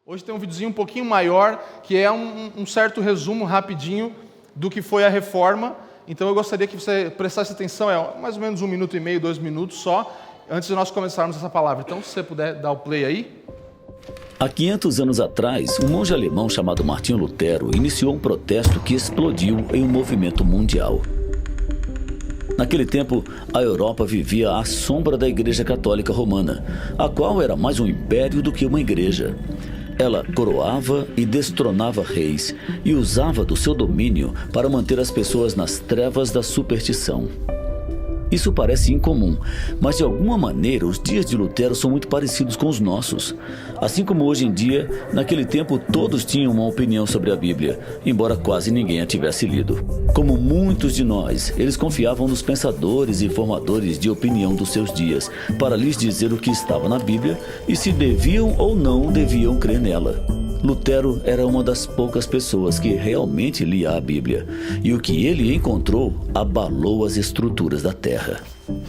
Hoje tem um videozinho um pouquinho maior, que é um certo resumo rapidinho do que foi a reforma. Então eu gostaria que você prestasse atenção, é mais ou menos 1 minuto e meio, 2 minutos só, antes de nós começarmos essa palavra. Então, se você puder dar o play aí. Há 500 anos atrás, um monge alemão chamado Martinho Lutero iniciou um protesto que explodiu em um movimento mundial. Naquele tempo, a Europa vivia à sombra da Igreja Católica Romana, a qual era mais um império do que uma igreja. Ela coroava e destronava reis e usava do seu domínio para manter as pessoas nas trevas da superstição. Isso parece incomum, mas de alguma maneira os dias de Lutero são muito parecidos com os nossos. Assim como hoje em dia, naquele tempo todos tinham uma opinião sobre a Bíblia, embora quase ninguém a tivesse lido. Como muitos de nós, eles confiavam nos pensadores e formadores de opinião dos seus dias, para lhes dizer o que estava na Bíblia e se deviam ou não deviam crer nela. Lutero era uma das poucas pessoas que realmente lia a Bíblia, e o que ele encontrou abalou as estruturas da terra.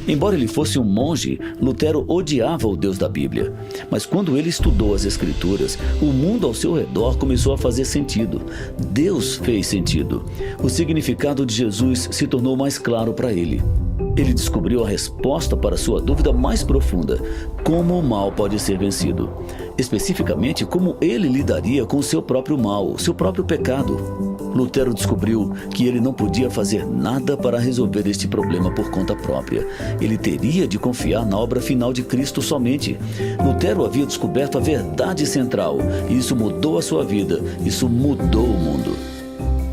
Embora ele fosse um monge, Lutero odiava o Deus da Bíblia. Mas quando ele estudou as Escrituras, o mundo ao seu redor começou a fazer sentido. Deus fez sentido. O significado de Jesus se tornou mais claro para ele. Ele descobriu a resposta para sua dúvida mais profunda: como o mal pode ser vencido. Especificamente, como ele lidaria com o seu próprio mal, seu próprio pecado. Lutero descobriu que ele não podia fazer nada para resolver este problema por conta própria. Ele teria de confiar na obra final de Cristo somente. Lutero havia descoberto a verdade central, e isso mudou a sua vida, isso mudou o mundo.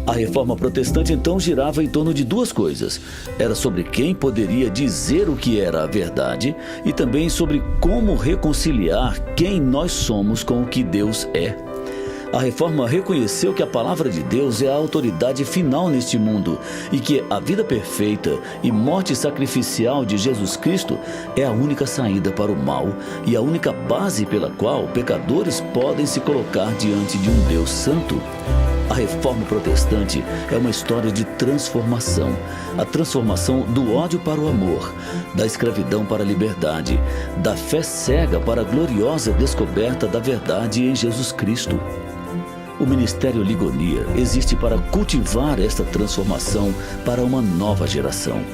A reforma protestante então girava em torno de duas coisas. Era sobre quem poderia dizer o que era a verdade e também sobre como reconciliar quem nós somos com o que Deus é. A reforma reconheceu que a palavra de Deus é a autoridade final neste mundo e que a vida perfeita e morte sacrificial de Jesus Cristo é a única saída para o mal e a única base pela qual pecadores podem se colocar diante de um Deus santo. A reforma protestante é uma história de transformação. A transformação do ódio para o amor, da escravidão para a liberdade, da fé cega para a gloriosa descoberta da verdade em Jesus Cristo. O Ministério Ligonier existe para cultivar esta transformação para uma nova geração.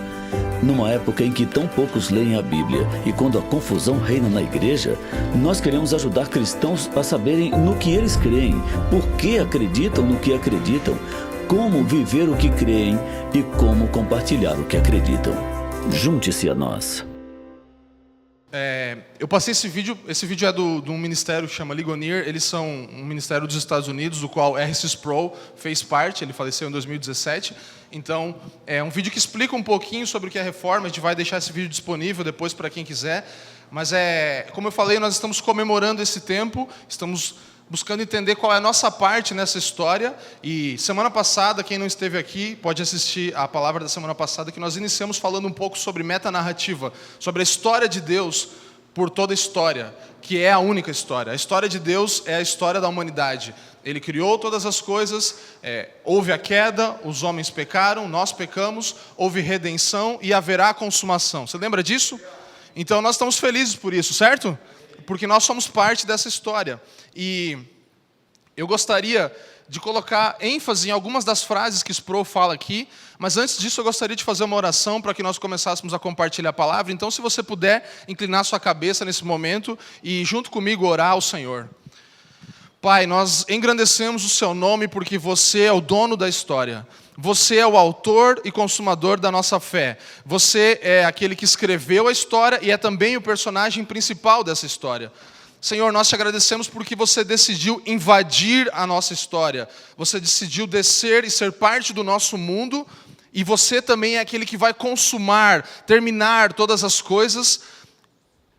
Numa época em que tão poucos leem a Bíblia e quando a confusão reina na igreja, nós queremos ajudar cristãos a saberem no que eles creem, por que acreditam no que acreditam, como viver o que creem e como compartilhar o que acreditam. Junte-se a nós. Eu passei esse vídeo é de um ministério que chama Ligonier. Eles são um ministério dos Estados Unidos, do qual R.C. Sproul fez parte. Ele faleceu em 2017. Então, é um vídeo que explica um pouquinho sobre o que é reforma. A gente vai deixar esse vídeo disponível depois para quem quiser. Mas, como eu falei, nós estamos comemorando esse tempo, estamos buscando entender qual é a nossa parte nessa história. E semana passada, quem não esteve aqui, pode assistir a palavra da semana passada, que nós iniciamos falando um pouco sobre metanarrativa, sobre a história de Deus por toda a história, que é a única história. A história de Deus é a história da humanidade. Ele criou todas as coisas, houve a queda, os homens pecaram, nós pecamos, houve redenção e haverá consumação. Você lembra disso? Então nós estamos felizes por isso, certo? Porque nós somos parte dessa história. E eu gostaria de colocar ênfase em algumas das frases que Sproul fala aqui, mas antes disso eu gostaria de fazer uma oração para que nós começássemos a compartilhar a palavra. Então, se você puder inclinar sua cabeça nesse momento e junto comigo orar ao Senhor. Pai, nós engrandecemos o seu nome porque você é o dono da história. Você é o autor e consumador da nossa fé. Você é aquele que escreveu a história e é também o personagem principal dessa história. Senhor, nós te agradecemos porque você decidiu invadir a nossa história. Você decidiu descer e ser parte do nosso mundo. E você também é aquele que vai consumar, terminar todas as coisas.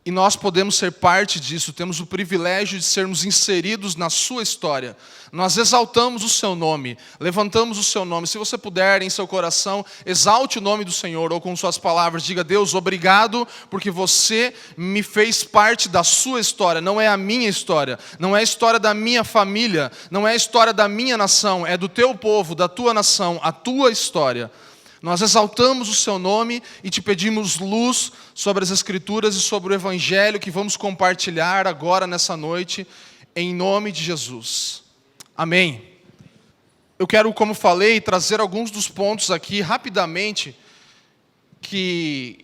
E nós podemos ser parte disso, temos o privilégio de sermos inseridos na sua história. Nós exaltamos o seu nome, levantamos o seu nome. Se você puder, em seu coração, exalte o nome do Senhor, ou com suas palavras, diga: Deus, obrigado, porque você me fez parte da sua história. Não é a minha história, não é a história da minha família, não é a história da minha nação, é do teu povo, da tua nação, a tua história. Nós exaltamos o seu nome e te pedimos luz sobre as Escrituras e sobre o Evangelho que vamos compartilhar agora nessa noite. em nome de Jesus. Amém. Eu quero, como falei, trazer alguns dos pontos aqui rapidamente que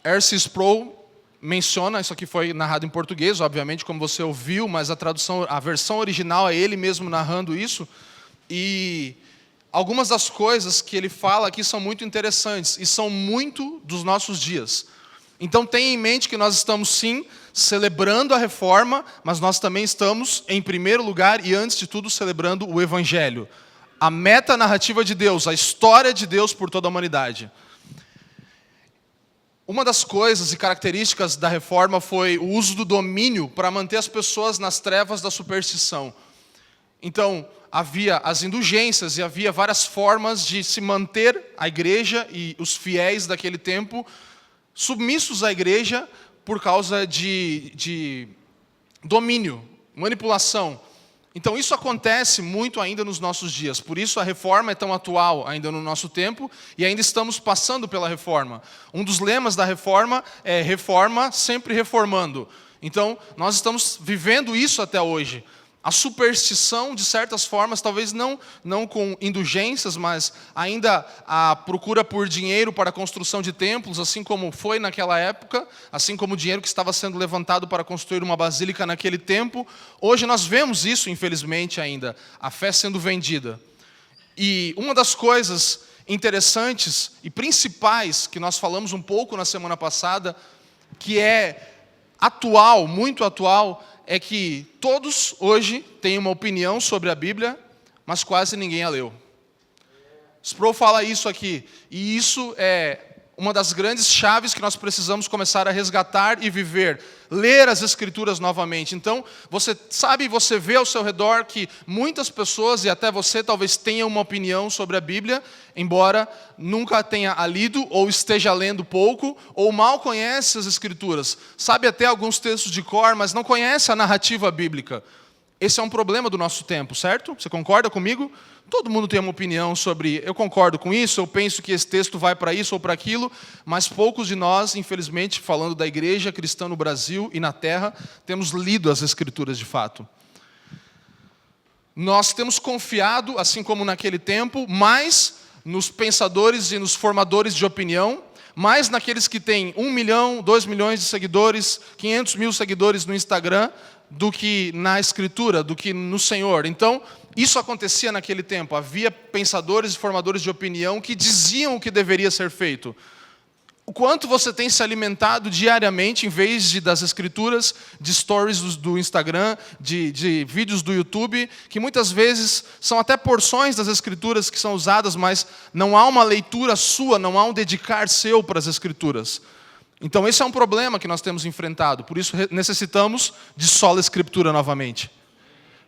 R.C. Sproul menciona. Isso aqui foi narrado em português, obviamente, como você ouviu, mas a versão original é ele mesmo narrando isso. E algumas das coisas que ele fala aqui são muito interessantes e são muito dos nossos dias. Então tenha em mente que nós estamos sim celebrando a reforma, mas nós também estamos, em primeiro lugar e antes de tudo, celebrando o Evangelho. A metanarrativa de Deus, a história de Deus por toda a humanidade. Uma das coisas e características da reforma foi o uso do domínio para manter as pessoas nas trevas da superstição. Então, havia as indulgências e havia várias formas de se manter a igreja e os fiéis daquele tempo submissos à igreja por causa de domínio, manipulação. Então isso acontece muito ainda nos nossos dias. Por isso a reforma é tão atual ainda no nosso tempo e ainda estamos passando pela reforma. Um dos lemas da reforma é reforma sempre reformando. Então nós estamos vivendo isso até hoje. A superstição, de certas formas, talvez não com indulgências, mas ainda a procura por dinheiro para a construção de templos, assim como foi naquela época, assim como o dinheiro que estava sendo levantado para construir uma basílica naquele tempo. Hoje nós vemos isso, infelizmente, ainda, a fé sendo vendida. E uma das coisas interessantes e principais que nós falamos um pouco na semana passada, que é atual, muito atual, é que todos hoje têm uma opinião sobre a Bíblia, mas quase ninguém a leu. Sproul fala isso aqui, e isso é uma das grandes chaves que nós precisamos começar a resgatar e viver. Ler as Escrituras novamente. Então, você sabe, você vê ao seu redor que muitas pessoas, e até você talvez tenha uma opinião sobre a Bíblia, embora nunca tenha lido, ou esteja lendo pouco, ou mal conhece as Escrituras. Sabe até alguns textos de cor, mas não conhece a narrativa bíblica. Esse é um problema do nosso tempo, certo? Você concorda comigo? Todo mundo tem uma opinião sobre, eu concordo com isso, eu penso que esse texto vai para isso ou para aquilo, mas poucos de nós, infelizmente, falando da igreja cristã no Brasil e na terra, temos lido as Escrituras de fato. Nós temos confiado, assim como naquele tempo, mais nos pensadores e nos formadores de opinião, mais naqueles que têm 1 milhão, 2 milhões de seguidores, 500 mil seguidores no Instagram, do que na Escritura, do que no Senhor. Então, isso acontecia naquele tempo. Havia pensadores e formadores de opinião que diziam o que deveria ser feito. O quanto você tem se alimentado diariamente, em vez das Escrituras, de stories do Instagram, de vídeos do YouTube, que muitas vezes são até porções das Escrituras que são usadas, mas não há uma leitura sua, não há um dedicar seu para as Escrituras. Então esse é um problema que nós temos enfrentado, por isso necessitamos de sola Escritura novamente.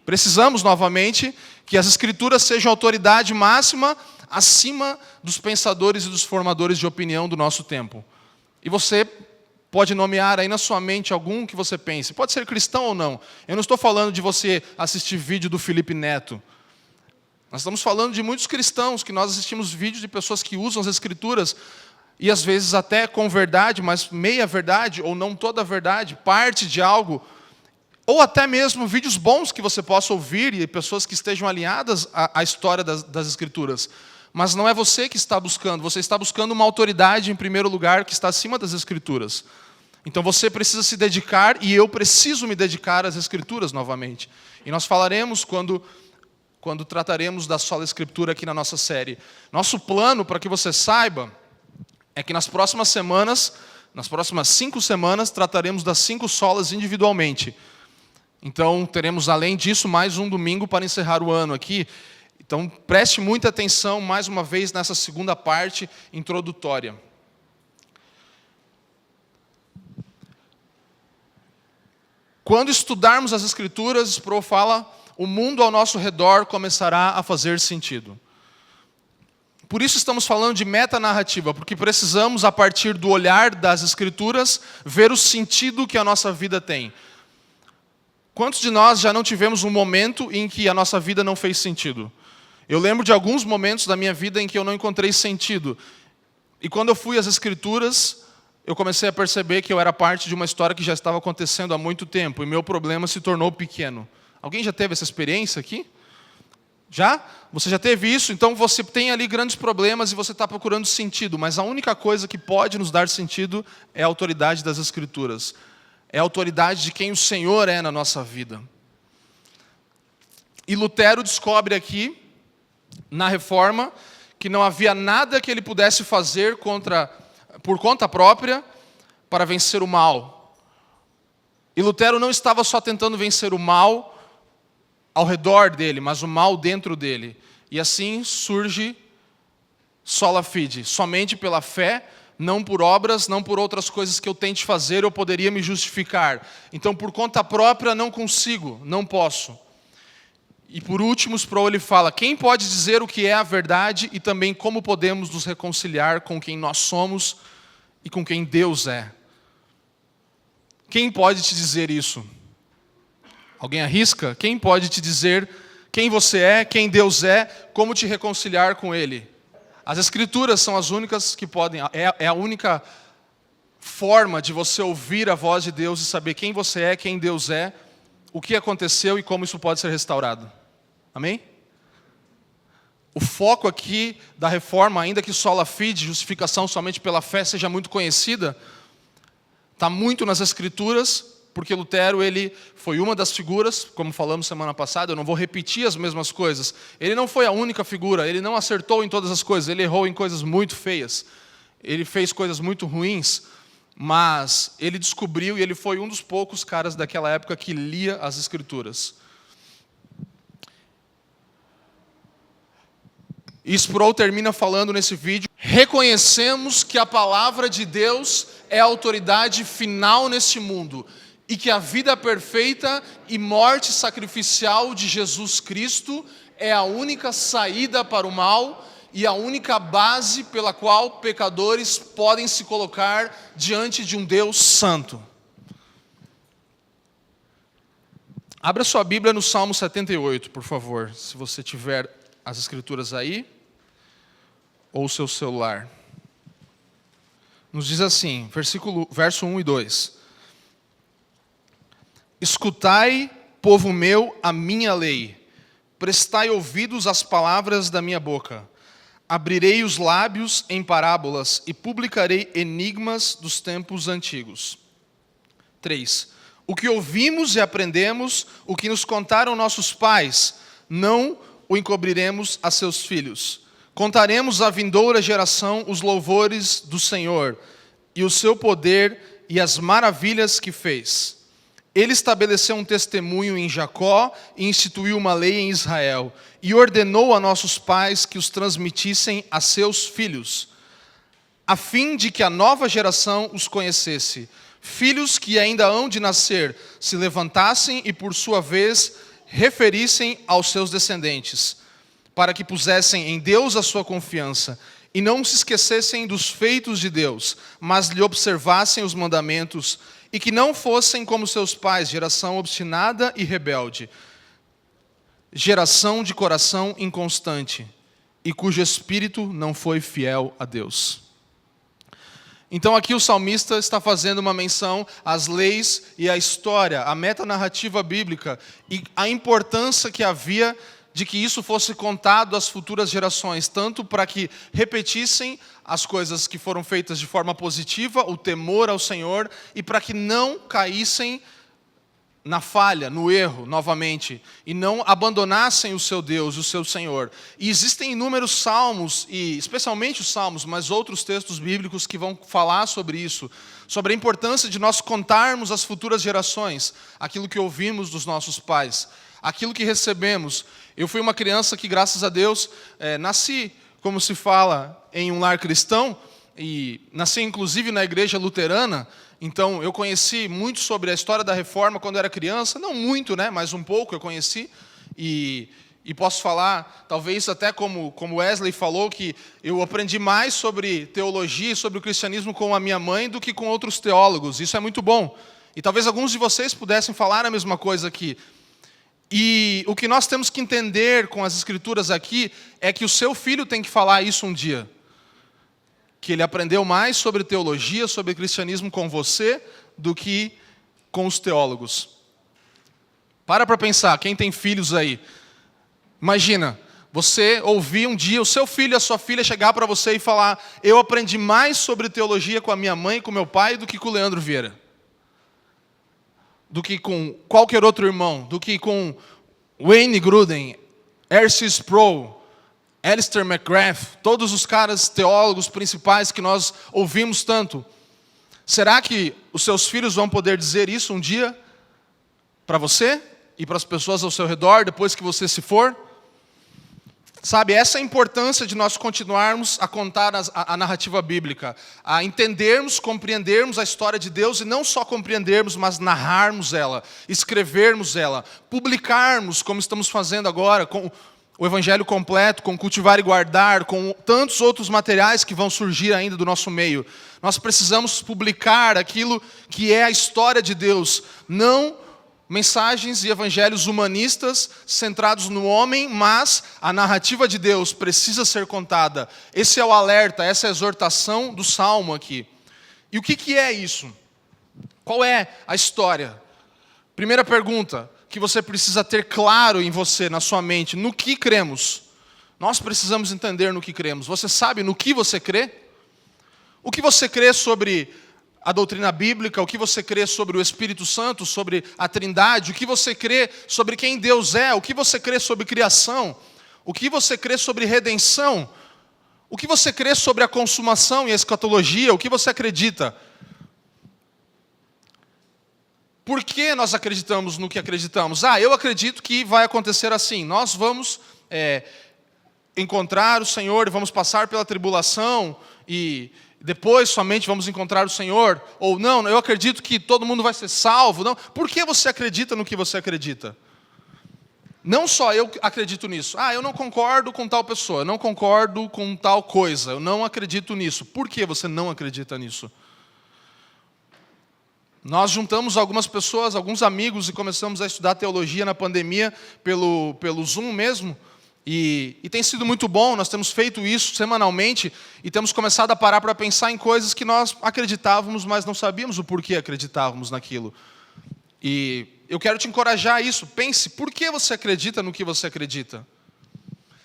Precisamos novamente que as Escrituras sejam a autoridade máxima acima dos pensadores e dos formadores de opinião do nosso tempo. E você pode nomear aí na sua mente algum que você pense, pode ser cristão ou não. Eu não estou falando de você assistir vídeo do Felipe Neto. Nós estamos falando de muitos cristãos, que nós assistimos vídeos de pessoas que usam as Escrituras, e às vezes até com verdade, mas meia verdade, ou não toda a verdade, parte de algo, ou até mesmo vídeos bons que você possa ouvir, e pessoas que estejam alinhadas à história das Escrituras. Mas não é você que está buscando, você está buscando uma autoridade em primeiro lugar que está acima das Escrituras. Então você precisa se dedicar, e eu preciso me dedicar às Escrituras novamente. E nós falaremos quando trataremos da sola Escritura aqui na nossa série. Nosso plano, para que você saiba, é que nas próximas semanas, nas próximas 5 semanas, trataremos das 5 solas individualmente. Então, teremos, além disso, mais um domingo para encerrar o ano aqui. Então, preste muita atenção, mais uma vez, nessa segunda parte introdutória. Quando estudarmos as Escrituras, Sproul fala, o mundo ao nosso redor começará a fazer sentido. Por isso estamos falando de metanarrativa, porque precisamos, a partir do olhar das Escrituras, ver o sentido que a nossa vida tem. Quantos de nós já não tivemos um momento em que a nossa vida não fez sentido? Eu lembro de alguns momentos da minha vida em que eu não encontrei sentido. E quando eu fui às Escrituras, eu comecei a perceber que eu era parte de uma história que já estava acontecendo há muito tempo, e meu problema se tornou pequeno. Alguém já teve essa experiência aqui? Já? Você já teve isso? Então você tem ali grandes problemas e você está procurando sentido, mas a única coisa que pode nos dar sentido é a autoridade das Escrituras. É a autoridade de quem o Senhor é na nossa vida. E Lutero descobre aqui, na Reforma, que não havia nada que ele pudesse fazer por conta própria para vencer o mal. E Lutero não estava só tentando vencer o mal ao redor dele, mas o mal dentro dele. E assim surge sola fide, somente pela fé, não por obras, não por outras coisas que eu tente fazer, eu poderia me justificar. Então, por conta própria, não consigo, não posso. E por último, Sproul ele fala, quem pode dizer o que é a verdade e também como podemos nos reconciliar com quem nós somos e com quem Deus é? Quem pode te dizer isso? Alguém arrisca? Quem pode te dizer quem você é, quem Deus é, como te reconciliar com Ele? As Escrituras são as únicas que podem, é a única forma de você ouvir a voz de Deus e saber quem você é, quem Deus é, o que aconteceu e como isso pode ser restaurado. Amém? O foco aqui da Reforma, ainda que sola fide, justificação somente pela fé, seja muito conhecida, está muito nas Escrituras, porque Lutero ele foi uma das figuras, como falamos semana passada, eu não vou repetir as mesmas coisas. Ele não foi a única figura, ele não acertou em todas as coisas, ele errou em coisas muito feias. Ele fez coisas muito ruins, mas ele descobriu e ele foi um dos poucos caras daquela época que lia as Escrituras. E Sproul termina falando nesse vídeo, reconhecemos que a palavra de Deus é a autoridade final neste mundo, e que a vida perfeita e morte sacrificial de Jesus Cristo é a única saída para o mal e a única base pela qual pecadores podem se colocar diante de um Deus santo. Abra sua Bíblia no Salmo 78, por favor, se você tiver as Escrituras aí, ou o seu celular. Nos diz assim, verso 1 e 2. Escutai, povo meu, a minha lei. Prestai ouvidos às palavras da minha boca. Abrirei os lábios em parábolas e publicarei enigmas dos tempos antigos. 3. O que ouvimos e aprendemos, o que nos contaram nossos pais, não o encobriremos a seus filhos. Contaremos à vindoura geração os louvores do Senhor e o seu poder e as maravilhas que fez. Ele estabeleceu um testemunho em Jacó e instituiu uma lei em Israel, e ordenou a nossos pais que os transmitissem a seus filhos, a fim de que a nova geração os conhecesse. Filhos que ainda hão de nascer se levantassem e, por sua vez, referissem aos seus descendentes, para que pusessem em Deus a sua confiança, e não se esquecessem dos feitos de Deus, mas lhe observassem os mandamentos, e que não fossem como seus pais, geração obstinada e rebelde, geração de coração inconstante, e cujo espírito não foi fiel a Deus. Então aqui o salmista está fazendo uma menção às leis e à história, à metanarrativa bíblica, e a importância que havia de que isso fosse contado às futuras gerações, tanto para que repetissem as coisas que foram feitas de forma positiva, o temor ao Senhor, e para que não caíssem na falha, no erro, novamente, e não abandonassem o seu Deus, o seu Senhor. E existem inúmeros salmos, e especialmente os salmos, mas outros textos bíblicos que vão falar sobre isso, sobre a importância de nós contarmos às futuras gerações aquilo que ouvimos dos nossos pais, aquilo que recebemos. Eu fui uma criança que, graças a Deus, nasci, como se fala, em um lar cristão, e nasci inclusive na igreja luterana. Então eu conheci muito sobre a história da Reforma quando eu era criança, não muito, né, mas um pouco eu conheci, e posso falar, talvez até como Wesley falou, que eu aprendi mais sobre teologia e sobre o cristianismo com a minha mãe do que com outros teólogos. Isso é muito bom. E talvez alguns de vocês pudessem falar a mesma coisa aqui. E o que nós temos que entender com as Escrituras aqui é que o seu filho tem que falar isso um dia. que ele aprendeu mais sobre teologia, sobre cristianismo com você, do que com os teólogos. Para pensar, quem tem filhos aí. Imagina, você ouvir um dia o seu filho e a sua filha chegar para você e falar: eu aprendi mais sobre teologia com a minha mãe e com meu pai do que com o Leandro Vieira. Do que com qualquer outro irmão, do que com Wayne Grudem, R.C. Sproul, Alistair McGrath, todos os caras teólogos principais que nós ouvimos tanto. Será que os seus filhos vão poder dizer isso um dia para você e para as pessoas ao seu redor, depois que você se for? Sabe, essa é a importância de nós continuarmos a contar a narrativa bíblica, a entendermos, compreendermos a história de Deus, e não só compreendermos, mas narrarmos ela, escrevermos ela, publicarmos, como estamos fazendo agora, com o Evangelho completo, com Cultivar e Guardar, com tantos outros materiais que vão surgir ainda do nosso meio. Nós precisamos publicar aquilo que é a história de Deus, não mensagens e evangelhos humanistas centrados no homem, mas a narrativa de Deus precisa ser contada. Esse é o alerta, essa é a exortação do Salmo aqui. E o que é isso? Qual é a história? Primeira pergunta que você precisa ter claro em você, na sua mente: no que cremos? Nós precisamos entender no que cremos. Você sabe no que você crê? O que você crê sobre a doutrina bíblica, o que você crê sobre o Espírito Santo, sobre a Trindade, o que você crê sobre quem Deus é, o que você crê sobre criação, o que você crê sobre redenção, o que você crê sobre a consumação e a escatologia, o que você acredita? Por que nós acreditamos no que acreditamos? Eu acredito que vai acontecer assim: nós vamos encontrar o Senhor e vamos passar pela tribulação e depois somente vamos encontrar o Senhor. Ou não, eu acredito que todo mundo vai ser salvo. Não. Por que você acredita no que você acredita? Não só eu acredito nisso. Eu não concordo com tal pessoa, eu não concordo com tal coisa, eu não acredito nisso. Por que você não acredita nisso? Nós juntamos algumas pessoas, alguns amigos, e começamos a estudar teologia na pandemia pelo Zoom mesmo. E tem sido muito bom, nós temos feito isso semanalmente e temos começado a parar para pensar em coisas que nós acreditávamos, mas não sabíamos o porquê acreditávamos naquilo. E eu quero te encorajar a isso. Pense, por que você acredita no que você acredita?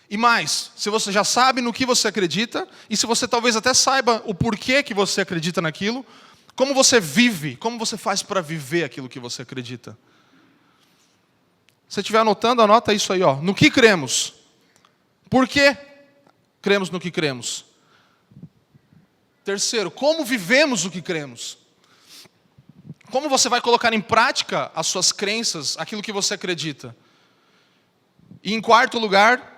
E mais, se você já sabe no que você acredita, e se você talvez até saiba o porquê que você acredita naquilo, como você vive, como você faz para viver aquilo que você acredita? Se você estiver anotando, anota isso aí, no que cremos. Por que cremos no que cremos? Terceiro, como vivemos o que cremos? Como você vai colocar em prática as suas crenças, aquilo que você acredita? E em quarto lugar,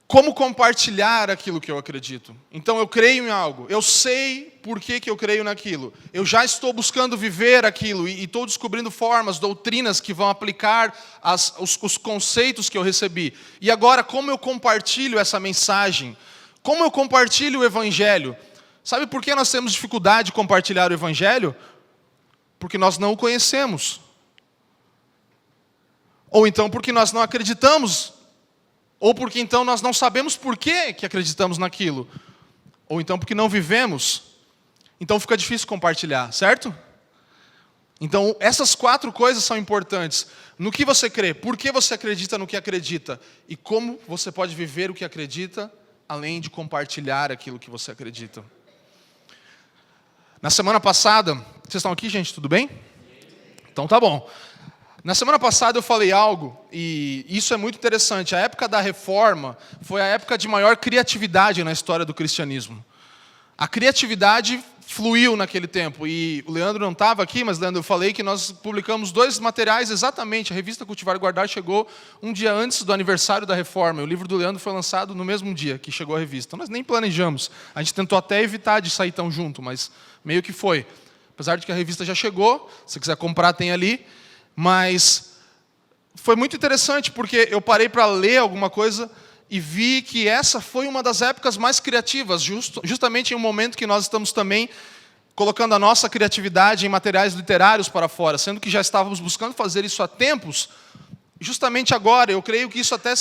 como compartilhar aquilo que eu acredito? Então eu creio em algo, eu sei por que eu creio naquilo, eu já estou buscando viver aquilo e estou descobrindo formas, doutrinas que vão aplicar os conceitos que eu recebi. E agora, como eu compartilho essa mensagem? Como eu compartilho o Evangelho? Sabe por que nós temos dificuldade de compartilhar o Evangelho? Porque nós não o conhecemos. Ou então porque nós não acreditamos. Ou porque então nós não sabemos por que acreditamos naquilo. Ou então porque não vivemos. Então fica difícil compartilhar, certo? Então essas 4 coisas são importantes. No que você crê, por que você acredita no que acredita, e como você pode viver o que acredita, além de compartilhar aquilo que você acredita. Na semana passada, vocês estão aqui, gente? Tudo bem? Então tá bom. Na semana passada eu falei algo, e isso é muito interessante. A época da Reforma foi a época de maior criatividade na história do cristianismo. A criatividade fluiu naquele tempo, e o Leandro não estava aqui, mas Leandro, eu falei que nós publicamos 2 materiais exatamente. A revista Cultivar e Guardar chegou um dia antes do aniversário da Reforma, e o livro do Leandro foi lançado no mesmo dia que chegou a revista. Nós nem planejamos, a gente tentou até evitar de sair tão junto, mas meio que foi. Apesar de que a revista já chegou, se você quiser comprar tem ali. Mas foi muito interessante, porque eu parei para ler alguma coisa e vi que essa foi uma das épocas mais criativas, justamente em um momento que nós estamos também colocando a nossa criatividade em materiais literários para fora, sendo que já estávamos buscando fazer isso há tempos. Justamente agora, eu creio que isso até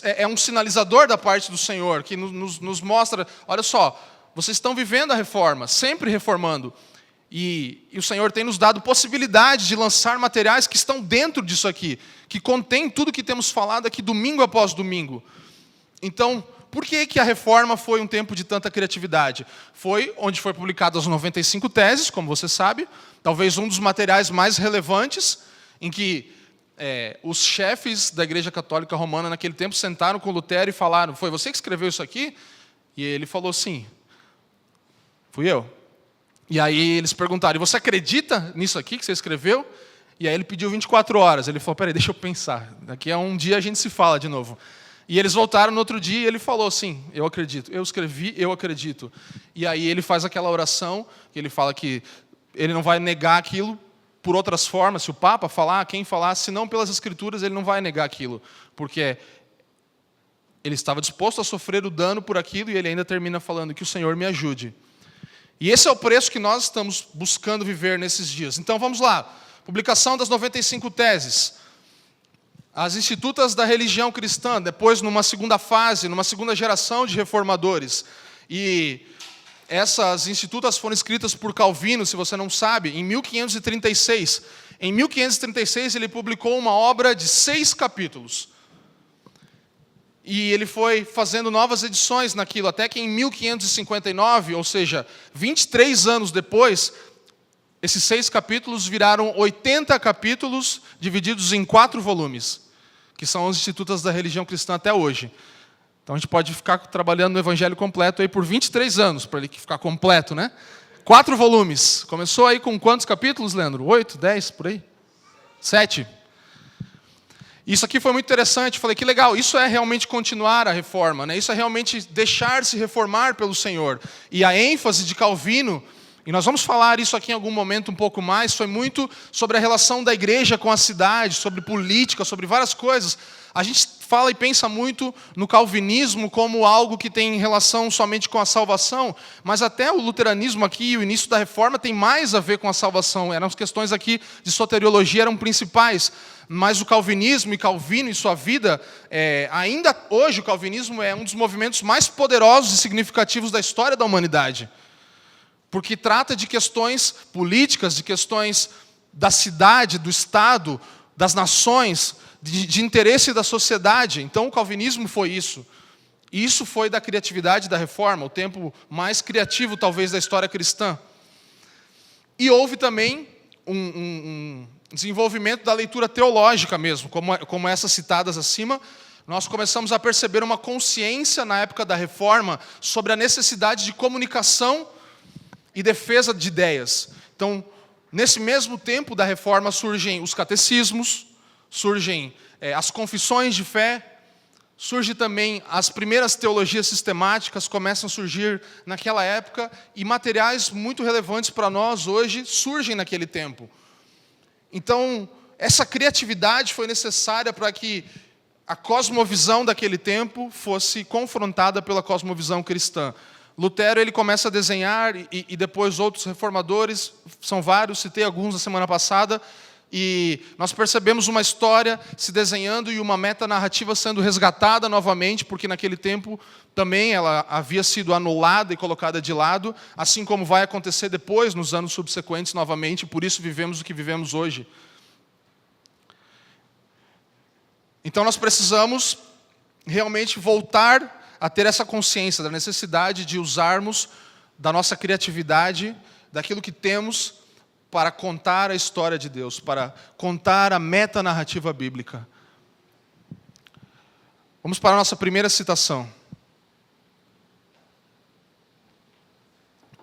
é um sinalizador da parte do Senhor, que nos mostra, olha só, vocês estão vivendo a reforma, sempre reformando. E o Senhor tem nos dado possibilidade de lançar materiais que estão dentro disso aqui, que contém tudo que temos falado aqui domingo após domingo. Então, por que a reforma foi um tempo de tanta criatividade? Foi onde foi publicado as 95 teses, como você sabe, talvez um dos materiais mais relevantes, em que os chefes da Igreja Católica Romana naquele tempo sentaram com Lutero e falaram: foi você que escreveu isso aqui? E ele falou: sim, fui eu. E aí eles perguntaram: e você acredita nisso aqui que você escreveu? E aí ele pediu 24 horas. Ele falou: peraí, deixa eu pensar. Daqui a um dia a gente se fala de novo. E eles voltaram no outro dia e ele falou: sim, eu acredito. Eu escrevi, eu acredito. E aí ele faz aquela oração, que ele fala que ele não vai negar aquilo por outras formas. Se o Papa falar, quem falar, se não pelas Escrituras, ele não vai negar aquilo. Porque ele estava disposto a sofrer o dano por aquilo e ele ainda termina falando: que o Senhor me ajude. E esse é o preço que nós estamos buscando viver nesses dias. Então vamos lá. Publicação das 95 teses. As institutas da religião cristã, depois numa segunda fase, numa segunda geração de reformadores. E essas institutas foram escritas por Calvino, se você não sabe, em 1536. Em 1536 ele publicou uma obra de 6 capítulos. E ele foi fazendo novas edições naquilo, até que em 1559, ou seja, 23 anos depois, esses 6 capítulos viraram 80 capítulos divididos em 4 volumes, que são as institutas da religião cristã até hoje. Então a gente pode ficar trabalhando no evangelho completo aí por 23 anos, para ele ficar completo, né? 4 volumes. Começou aí com quantos capítulos, Leandro? 8, 10, por aí? 7. Isso aqui foi muito interessante. Falei: que legal, isso é realmente continuar a reforma, né? Isso é realmente deixar-se reformar pelo Senhor. E a ênfase de Calvino, e nós vamos falar isso aqui em algum momento um pouco mais, foi muito sobre a relação da igreja com a cidade, sobre política, sobre várias coisas. A gente fala e pensa muito no calvinismo como algo que tem relação somente com a salvação, mas até o luteranismo aqui, o início da reforma, tem mais a ver com a salvação. Eram as questões aqui de soteriologia, eram principais. Mas o calvinismo e Calvino e sua vida, ainda hoje o calvinismo é um dos movimentos mais poderosos e significativos da história da humanidade. Porque trata de questões políticas, de questões da cidade, do Estado, das nações, de interesse da sociedade. Então o calvinismo foi isso. E isso foi da criatividade da reforma, o tempo mais criativo talvez da história cristã. E houve também um desenvolvimento da leitura teológica mesmo, como essas citadas acima. Nós começamos a perceber uma consciência na época da reforma sobre a necessidade de comunicação e defesa de ideias. Então, nesse mesmo tempo da reforma surgem os catecismos, surgem as confissões de fé, surgem também as primeiras teologias sistemáticas, começam a surgir naquela época, e materiais muito relevantes para nós hoje surgem naquele tempo. Então, essa criatividade foi necessária para que a cosmovisão daquele tempo fosse confrontada pela cosmovisão cristã. Lutero ele começa a desenhar, e depois outros reformadores, são vários, citei alguns na semana passada, e nós percebemos uma história se desenhando e uma metanarrativa sendo resgatada novamente, porque naquele tempo também ela havia sido anulada e colocada de lado, assim como vai acontecer depois, nos anos subsequentes novamente, por isso vivemos o que vivemos hoje. Então nós precisamos realmente voltar a ter essa consciência da necessidade de usarmos da nossa criatividade, daquilo que temos, para contar a história de Deus, para contar a metanarrativa bíblica. Vamos para a nossa primeira citação.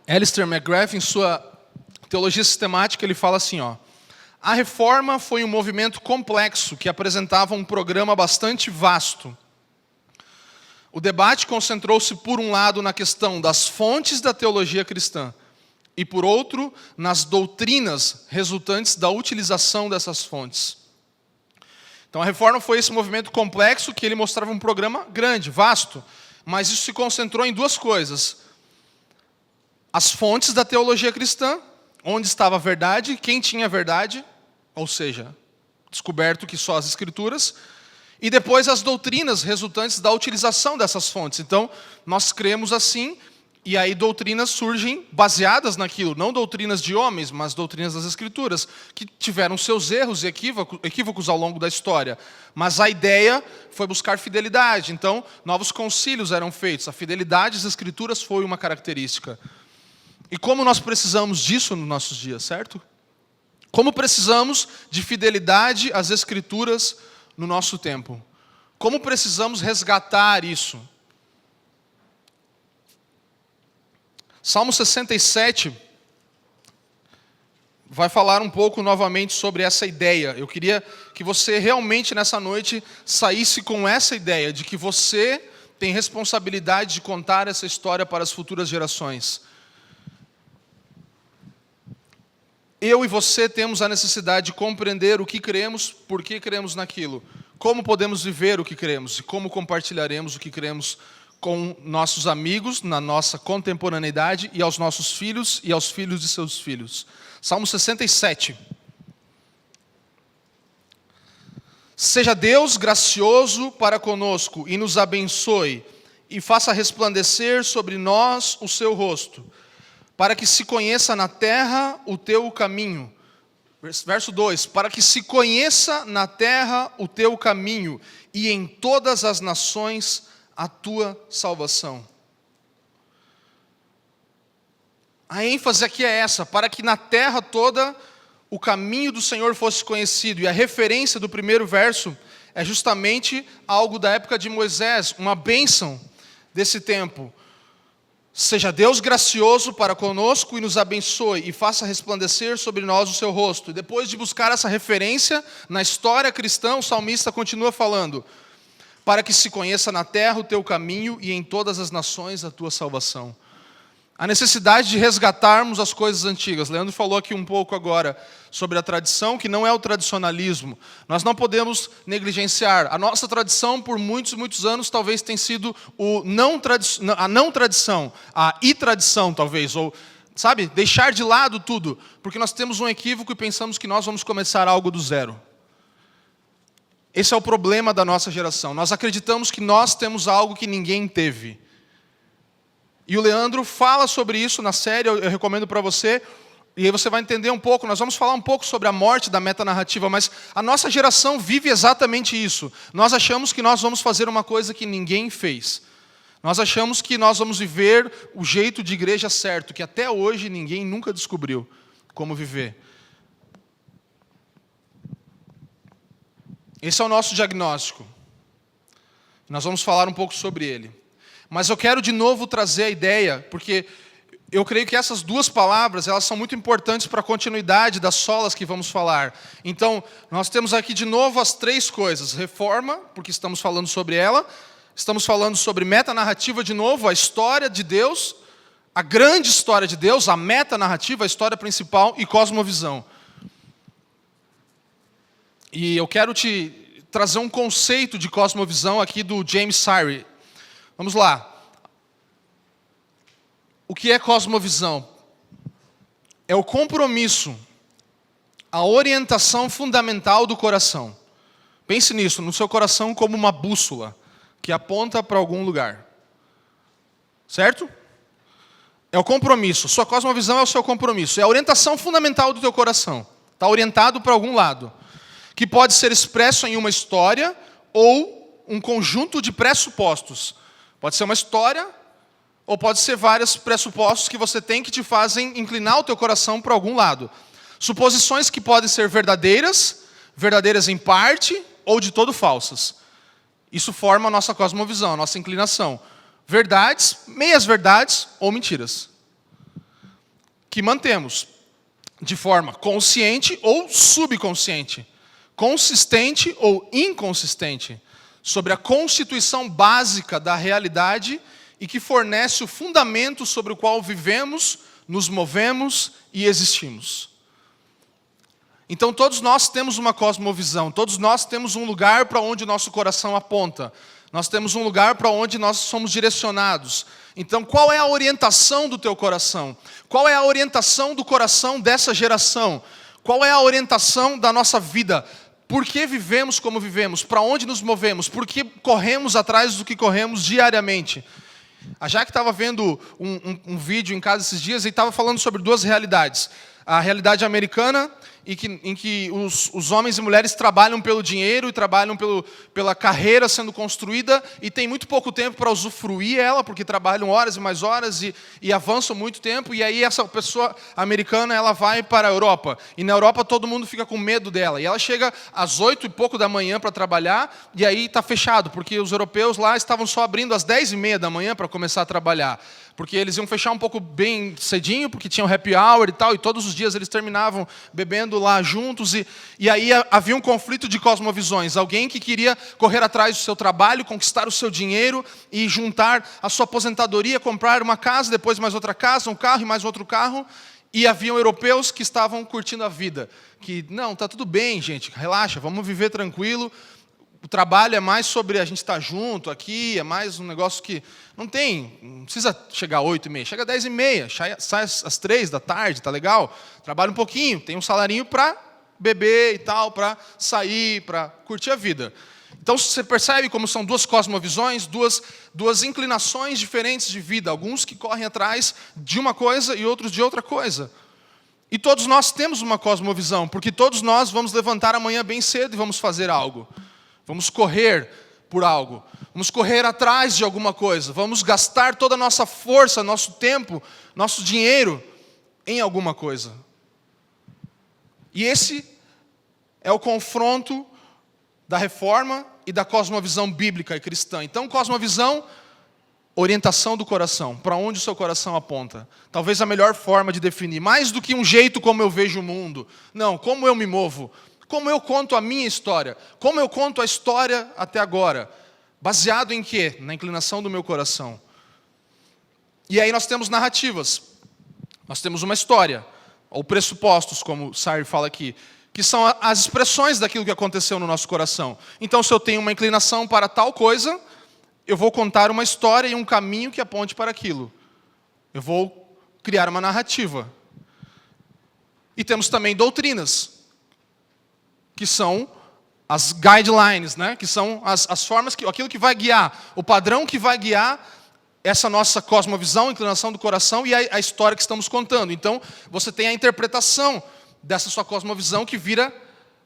Alistair McGrath, em sua teologia sistemática, ele fala assim, a reforma foi um movimento complexo que apresentava um programa bastante vasto. O debate concentrou-se, por um lado, na questão das fontes da teologia cristã e, por outro, nas doutrinas resultantes da utilização dessas fontes. Então, a reforma foi esse movimento complexo que ele mostrava um programa grande, vasto, mas isso se concentrou em duas coisas. As fontes da teologia cristã, onde estava a verdade, quem tinha a verdade, ou seja, descoberto que só as Escrituras, e depois as doutrinas resultantes da utilização dessas fontes. Então, nós cremos assim, E aí doutrinas surgem baseadas naquilo, não doutrinas de homens, mas doutrinas das Escrituras, que tiveram seus erros e equívocos ao longo da história. Mas a ideia foi buscar fidelidade. Então, novos concílios eram feitos. A fidelidade às Escrituras foi uma característica. E como nós precisamos disso nos nossos dias, certo? Como precisamos de fidelidade às Escrituras no nosso tempo? Como precisamos resgatar isso? Salmo 67 vai falar um pouco novamente sobre essa ideia. Eu queria que você realmente nessa noite saísse com essa ideia de que você tem responsabilidade de contar essa história para as futuras gerações. Eu e você temos a necessidade de compreender o que cremos, por que cremos naquilo, como podemos viver o que cremos e como compartilharemos o que cremos com nossos amigos, na nossa contemporaneidade e aos nossos filhos e aos filhos de seus filhos. Salmo 67. Seja Deus gracioso para conosco e nos abençoe e faça resplandecer sobre nós o seu rosto, para que se conheça na terra o teu caminho. Verso 2. Para que se conheça na terra o teu caminho e em todas as nações a tua salvação. A ênfase aqui é essa, para que na terra toda o caminho do Senhor fosse conhecido. E a referência do primeiro verso é justamente algo da época de Moisés, uma bênção desse tempo. Seja Deus gracioso para conosco e nos abençoe e faça resplandecer sobre nós o seu rosto. E depois de buscar essa referência na história cristã, o salmista continua falando: para que se conheça na terra o teu caminho e em todas as nações a tua salvação. A necessidade de resgatarmos as coisas antigas. Leandro falou aqui um pouco agora sobre a tradição, que não é o tradicionalismo. Nós não podemos negligenciar. A nossa tradição, por muitos, muitos anos, talvez tenha sido a não tradição, a itradição, talvez, ou, sabe, deixar de lado tudo, porque nós temos um equívoco e pensamos que nós vamos começar algo do zero. Esse é o problema da nossa geração. Nós acreditamos que nós temos algo que ninguém teve. E o Leandro fala sobre isso na série, eu recomendo para você, e aí você vai entender um pouco. Nós vamos falar um pouco sobre a morte da metanarrativa, mas a nossa geração vive exatamente isso. Nós achamos que nós vamos fazer uma coisa que ninguém fez. Nós achamos que nós vamos viver o jeito de igreja certo, que até hoje ninguém nunca descobriu como viver. Esse é o nosso diagnóstico. Nós vamos falar um pouco sobre ele. Mas eu quero de novo trazer a ideia, porque eu creio que essas duas palavras, elas são muito importantes para a continuidade das solas que vamos falar. Então, nós temos aqui de novo as três coisas. Reforma, porque estamos falando sobre ela. Estamos falando sobre metanarrativa de novo, a história de Deus, a grande história de Deus, a metanarrativa, a história principal e cosmovisão. E eu quero te trazer um conceito de cosmovisão aqui do James Sire. Vamos lá. O que é cosmovisão? É o compromisso, a orientação fundamental do coração. Pense nisso, no seu coração como uma bússola que aponta para algum lugar. Certo? É o compromisso. Sua cosmovisão é o seu compromisso. É a orientação fundamental do teu coração. Está orientado para algum lado. Que pode ser expresso em uma história ou um conjunto de pressupostos. Pode ser uma história, ou pode ser vários pressupostos que você tem que te fazem inclinar o teu coração para algum lado. Suposições que podem ser verdadeiras em parte, ou de todo falsas. Isso forma a nossa cosmovisão, a nossa inclinação. Verdades, meias verdades ou mentiras. Que mantemos de forma consciente ou subconsciente. Consistente ou inconsistente. Sobre a constituição básica da realidade e que fornece o fundamento sobre o qual vivemos, nos movemos e existimos. Então todos nós temos uma cosmovisão, todos nós temos um lugar para onde o nosso coração aponta. Nós temos um lugar para onde nós somos direcionados. Então qual é a orientação do teu coração? Qual é a orientação do coração dessa geração? Qual é a orientação da nossa vida? Por que vivemos como vivemos? Para onde nos movemos? Por que corremos atrás do que corremos diariamente? A Jaque estava vendo um vídeo em casa esses dias e estava falando sobre duas realidades. A realidade americana, em que os homens e mulheres trabalham pelo dinheiro e trabalham pela carreira sendo construída e tem muito pouco tempo para usufruir ela, porque trabalham horas e mais horas e avançam muito tempo. E aí essa pessoa americana ela vai para a Europa. E na Europa todo mundo fica com medo dela. E ela chega às 8 e pouco da manhã para trabalhar e aí está fechado, porque os europeus lá estavam só abrindo às 10h30 da manhã para começar a trabalhar. Porque eles iam fechar um pouco bem cedinho, porque tinham happy hour e tal, e todos os dias eles terminavam bebendo lá juntos, e aí havia um conflito de cosmovisões. Alguém que queria correr atrás do seu trabalho, conquistar o seu dinheiro e juntar a sua aposentadoria, comprar uma casa, depois mais outra casa, um carro e mais outro carro, e haviam europeus que estavam curtindo a vida. Que, não, tá tudo bem, gente, relaxa, vamos viver tranquilo. O trabalho é mais sobre a gente estar junto aqui, é mais um negócio que não precisa chegar às 8h30, chega às 10h30, sai às 3 da tarde, tá legal? Trabalha um pouquinho, tem um salarinho para beber e tal, para sair, para curtir a vida. Então você percebe como são duas cosmovisões, duas inclinações diferentes de vida, alguns que correm atrás de uma coisa e outros de outra coisa. E todos nós temos uma cosmovisão, porque todos nós vamos levantar amanhã bem cedo e vamos fazer algo. Vamos correr por algo, vamos correr atrás de alguma coisa, vamos gastar toda a nossa força, nosso tempo, nosso dinheiro em alguma coisa. E esse é o confronto da reforma e da cosmovisão bíblica e cristã. Então, cosmovisão, orientação do coração, para onde o seu coração aponta. Talvez a melhor forma de definir, mais do que um jeito como eu vejo o mundo. Não, como eu me movo. Como eu conto a minha história? Como eu conto a história até agora? Baseado em quê? Na inclinação do meu coração. E aí nós temos narrativas. Nós temos uma história, ou pressupostos, como o Sarri fala aqui, que são as expressões daquilo que aconteceu no nosso coração. Então, se eu tenho uma inclinação para tal coisa, eu vou contar uma história e um caminho que aponte para aquilo. Eu vou criar uma narrativa. E temos também doutrinas, que são as guidelines, né? Que são as formas, aquilo que vai guiar, o padrão que vai guiar essa nossa cosmovisão, inclinação do coração e a história que estamos contando. Então, você tem a interpretação dessa sua cosmovisão que vira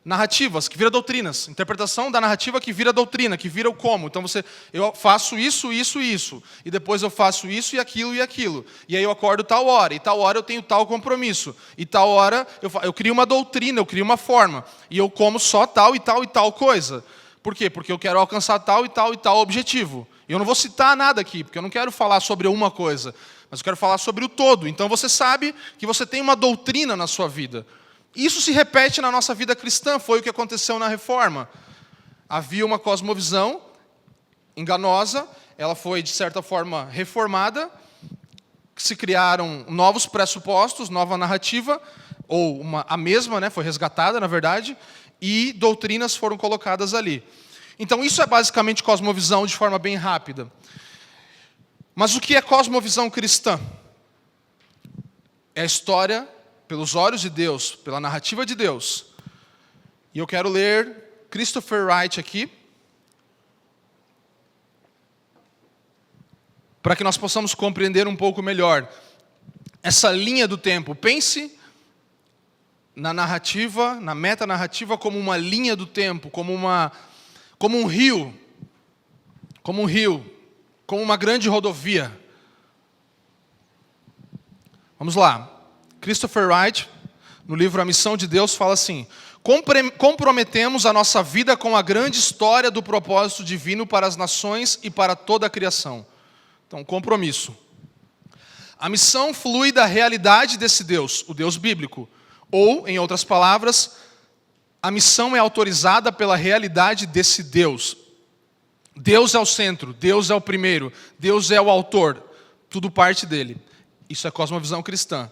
narrativas, que vira doutrinas. Interpretação da narrativa que vira doutrina, que vira o como. Então, eu faço isso, isso e isso. E depois eu faço isso e aquilo e aquilo. E aí eu acordo tal hora. E tal hora eu tenho tal compromisso. E tal hora eu crio uma doutrina, eu crio uma forma. E eu como só tal e tal coisa. Por quê? Porque eu quero alcançar tal e tal objetivo. E eu não vou citar nada aqui, porque eu não quero falar sobre uma coisa. Mas eu quero falar sobre o todo. Então você sabe que você tem uma doutrina na sua vida. Isso se repete na nossa vida cristã, foi o que aconteceu na Reforma. Havia uma cosmovisão enganosa, ela foi, de certa forma, reformada, se criaram novos pressupostos, nova narrativa, ou a mesma, né, foi resgatada, na verdade, e doutrinas foram colocadas ali. Então, isso é basicamente cosmovisão de forma bem rápida. Mas o que é cosmovisão cristã? É a história pelos olhos de Deus, pela narrativa de Deus. E eu quero ler Christopher Wright aqui, para que nós possamos compreender um pouco melhor essa linha do tempo. Pense na narrativa, na metanarrativa, como uma linha do tempo, como um rio, como uma grande rodovia. Vamos lá. Christopher Wright, no livro A Missão de Deus, fala assim: comprometemos a nossa vida com a grande história do propósito divino para as nações e para toda a criação. Então, compromisso. A missão flui da realidade desse Deus, o Deus bíblico. Ou, em outras palavras, a missão é autorizada pela realidade desse Deus. Deus é o centro, Deus é o primeiro, Deus é o autor. Tudo parte dele. Isso é cosmovisão cristã.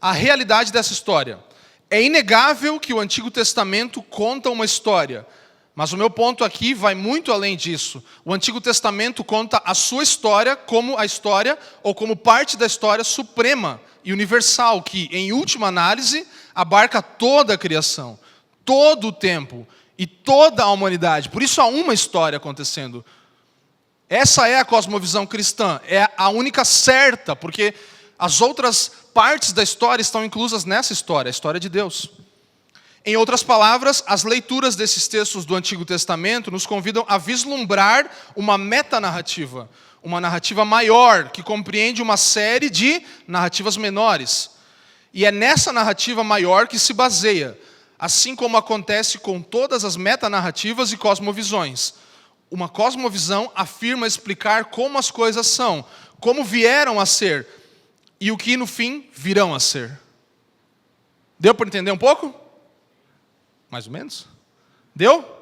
A realidade dessa história. É inegável que o Antigo Testamento conta uma história, mas o meu ponto aqui vai muito além disso. O Antigo Testamento conta a sua história como a história, ou como parte da história suprema e universal, que, em última análise, abarca toda a criação, todo o tempo e toda a humanidade. Por isso há uma história acontecendo. Essa é a cosmovisão cristã, é a única certa, porque as outras partes da história estão inclusas nessa história, a história de Deus. Em outras palavras, as leituras desses textos do Antigo Testamento nos convidam a vislumbrar uma metanarrativa, uma narrativa maior, que compreende uma série de narrativas menores. E é nessa narrativa maior que se baseia, assim como acontece com todas as metanarrativas e cosmovisões. Uma cosmovisão afirma explicar como as coisas são, como vieram a ser e o que no fim virão a ser. Deu para entender um pouco? Mais ou menos? Deu?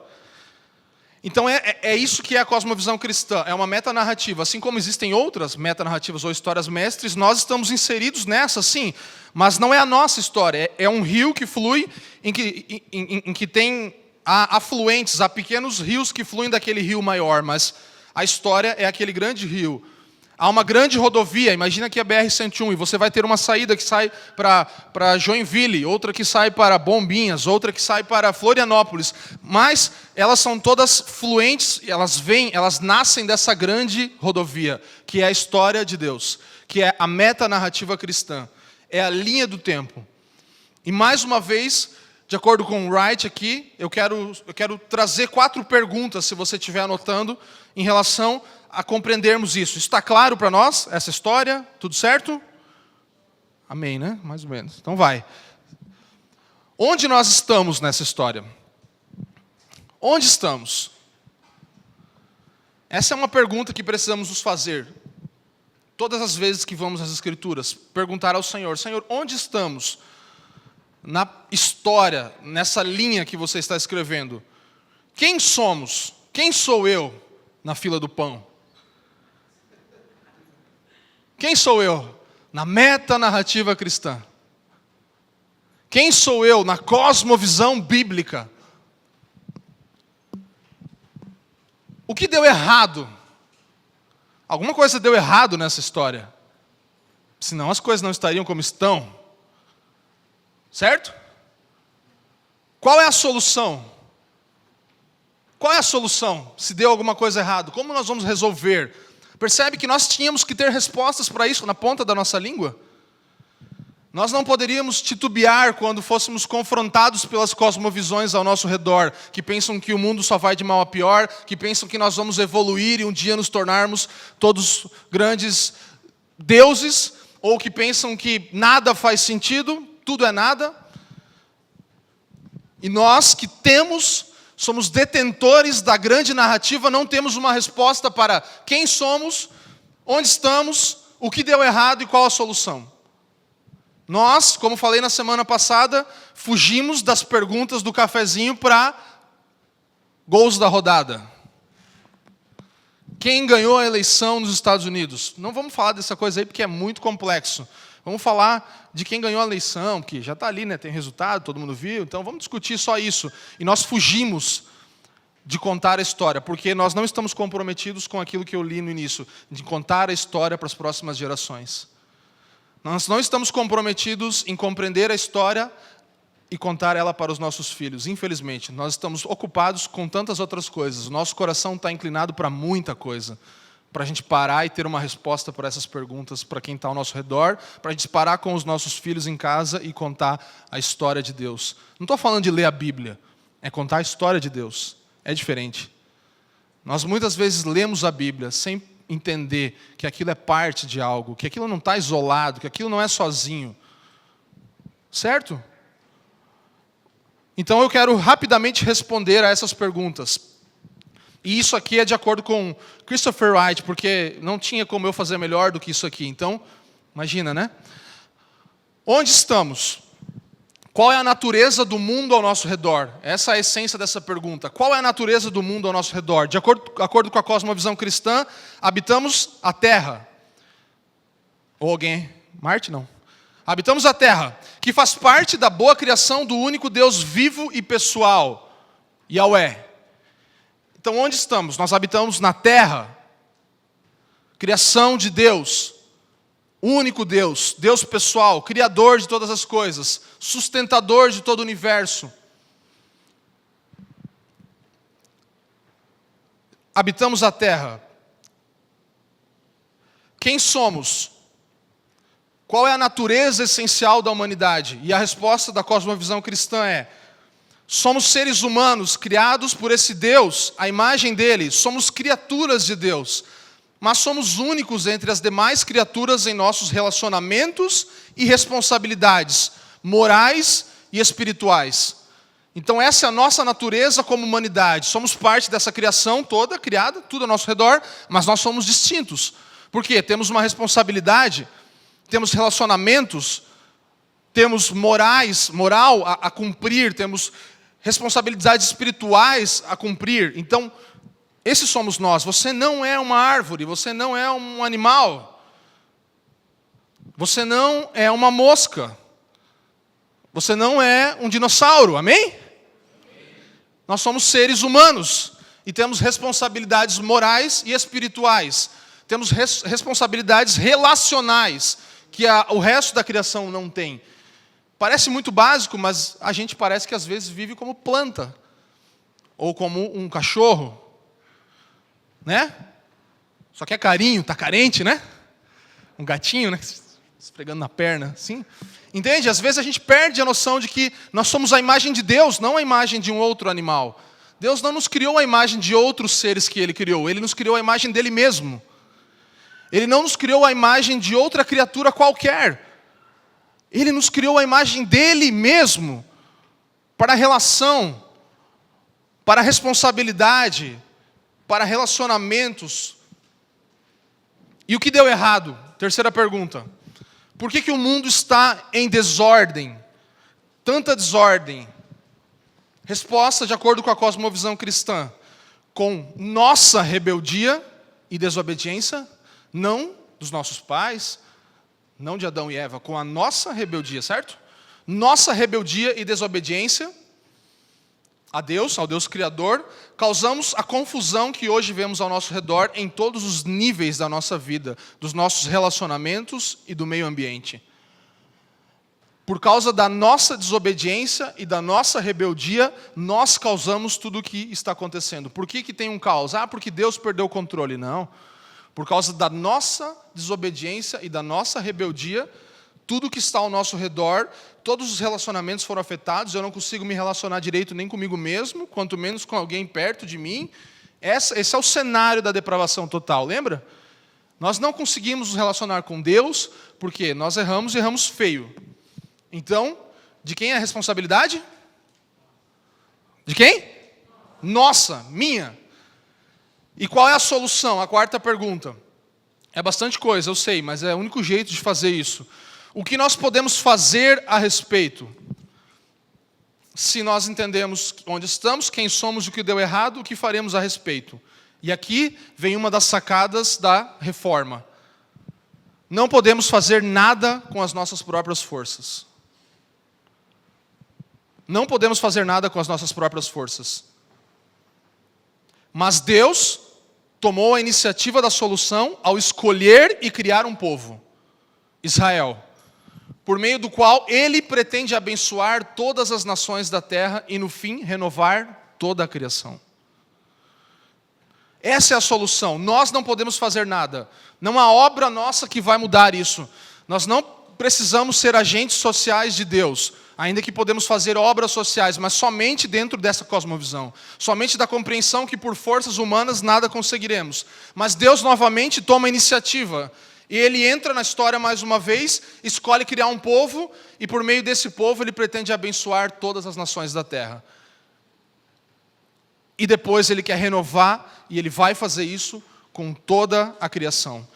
Então é isso que é a cosmovisão cristã, é uma metanarrativa. Assim como existem outras metanarrativas ou histórias mestres, nós estamos inseridos nessa, sim, mas não é a nossa história, é um rio que flui, em que tem afluentes, há pequenos rios que fluem daquele rio maior, mas a história é aquele grande rio. Há uma grande rodovia, imagina que é a BR-101, e você vai ter uma saída que sai para Joinville, outra que sai para Bombinhas, outra que sai para Florianópolis, mas elas são todas fluentes, elas nascem dessa grande rodovia, que é a história de Deus, que é a metanarrativa cristã, é a linha do tempo. E mais uma vez, de acordo com Wright aqui, eu quero trazer 4 perguntas, se você estiver anotando, em relação a compreendermos isso. Está claro para nós, essa história? Tudo certo? Amém, né? Mais ou menos. Então vai. Onde nós estamos nessa história? Onde estamos? Essa é uma pergunta que precisamos nos fazer. Todas as vezes que vamos às Escrituras, perguntar ao Senhor, Senhor, onde estamos na história, nessa linha que você está escrevendo? Quem somos? Quem sou eu na fila do pão? Quem sou eu na metanarrativa cristã? Quem sou eu na cosmovisão bíblica? O que deu errado? Alguma coisa deu errado nessa história. Senão as coisas não estariam como estão. Certo? Qual é a solução? Qual é a solução se deu alguma coisa errada? Como nós vamos resolver? Percebe que nós tínhamos que ter respostas para isso na ponta da nossa língua? Nós não poderíamos titubear quando fôssemos confrontados pelas cosmovisões ao nosso redor, que pensam que o mundo só vai de mal a pior, que pensam que nós vamos evoluir e um dia nos tornarmos todos grandes deuses, ou que pensam que nada faz sentido, tudo é nada. E nós que somos detentores da grande narrativa, não temos uma resposta para quem somos, onde estamos, o que deu errado e qual a solução. Nós, como falei na semana passada, fugimos das perguntas do cafezinho para gols da rodada. Quem ganhou a eleição nos Estados Unidos? Não vamos falar dessa coisa aí porque é muito complexo. Vamos falar de quem ganhou a eleição, que já está ali, né? Tem resultado, todo mundo viu, então vamos discutir só isso. E nós fugimos de contar a história, porque nós não estamos comprometidos com aquilo que eu li no início, de contar a história para as próximas gerações. Nós não estamos comprometidos em compreender a história e contar ela para os nossos filhos. Infelizmente, nós estamos ocupados com tantas outras coisas. O nosso coração está inclinado para muita coisa. Para a gente parar e ter uma resposta para essas perguntas para quem está ao nosso redor, para a gente parar com os nossos filhos em casa e contar a história de Deus. Não estou falando de ler a Bíblia, é contar a história de Deus. É diferente. Nós muitas vezes lemos a Bíblia sem entender que aquilo é parte de algo, que aquilo não está isolado, que aquilo não é sozinho. Certo? Então eu quero rapidamente responder a essas perguntas. E isso aqui é de acordo com Christopher Wright, porque não tinha como eu fazer melhor do que isso aqui. Então, imagina, né? Onde estamos? Qual é a natureza do mundo ao nosso redor? Essa é a essência dessa pergunta. Qual é a natureza do mundo ao nosso redor? De acordo com a cosmovisão cristã, habitamos a Terra. Ou alguém? Marte? Não. Habitamos a Terra, que faz parte da boa criação do único Deus vivo e pessoal, Yahweh. Então, onde estamos? Nós habitamos na Terra, criação de Deus, único Deus, Deus pessoal, criador de todas as coisas, sustentador de todo o universo. Habitamos a Terra. Quem somos? Qual é a natureza essencial da humanidade? E a resposta da cosmovisão cristã é: somos seres humanos criados por esse Deus, a imagem dele, somos criaturas de Deus, mas somos únicos entre as demais criaturas em nossos relacionamentos e responsabilidades morais e espirituais. Então essa é a nossa natureza como humanidade. Somos parte dessa criação toda, criada, tudo ao nosso redor, mas nós somos distintos. Por quê? Temos uma responsabilidade, temos relacionamentos, temos moral a cumprir, temos responsabilidades espirituais a cumprir. Então, esses somos nós. Você não é uma árvore, você não é um animal, você não é uma mosca, você não é um dinossauro, amém? Nós somos seres humanos e temos responsabilidades morais e espirituais. Temos responsabilidades relacionais que o resto da criação não tem. Parece muito básico, mas a gente parece que às vezes vive como planta. Ou como um cachorro. Né? Só quer carinho, tá carente, né? Um gatinho, né? Esfregando na perna, assim. Entende? Às vezes a gente perde a noção de que nós somos a imagem de Deus, não a imagem de um outro animal. Deus não nos criou a imagem de outros seres que Ele criou. Ele nos criou a imagem dEle mesmo. Ele não nos criou a imagem de outra criatura qualquer. Ele nos criou a imagem dEle mesmo. Para a relação, para a responsabilidade, para relacionamentos. E o que deu errado? Terceira pergunta. Por que o mundo está em desordem? Tanta desordem. Resposta, de acordo com a cosmovisão cristã, com nossa rebeldia e desobediência, não dos nossos pais, não de Adão e Eva, com a nossa rebeldia, certo? Nossa rebeldia e desobediência a Deus, ao Deus Criador, causamos a confusão que hoje vemos ao nosso redor em todos os níveis da nossa vida, dos nossos relacionamentos e do meio ambiente. Por causa da nossa desobediência e da nossa rebeldia, nós causamos tudo o que está acontecendo. Por que tem um caos? Porque Deus perdeu o controle. Não. Por causa da nossa desobediência e da nossa rebeldia, tudo que está ao nosso redor, todos os relacionamentos foram afetados. Eu não consigo me relacionar direito nem comigo mesmo, quanto menos com alguém perto de mim. Esse é o cenário da depravação total, lembra? Nós não conseguimos nos relacionar com Deus, porque nós erramos e erramos feio. Então, de quem é a responsabilidade? De quem? Nossa, minha. E qual é a solução? A quarta pergunta. É bastante coisa, eu sei, mas é o único jeito de fazer isso. O que nós podemos fazer a respeito? Se nós entendemos onde estamos, quem somos e o que deu errado, o que faremos a respeito? E aqui vem uma das sacadas da reforma. Não podemos fazer nada com as nossas próprias forças. Não podemos fazer nada com as nossas próprias forças. Mas Deus tomou a iniciativa da solução ao escolher e criar um povo, Israel, por meio do qual Ele pretende abençoar todas as nações da terra e, no fim, renovar toda a criação. Essa é a solução. Nós não podemos fazer nada. Não há obra nossa que vai mudar isso. Nós não precisamos ser agentes sociais de Deus, ainda que podemos fazer obras sociais, mas somente dentro dessa cosmovisão. Somente da compreensão que por forças humanas nada conseguiremos. Mas Deus novamente toma a iniciativa. E Ele entra na história mais uma vez, escolhe criar um povo, e por meio desse povo Ele pretende abençoar todas as nações da terra. E depois Ele quer renovar, e Ele vai fazer isso com toda a criação.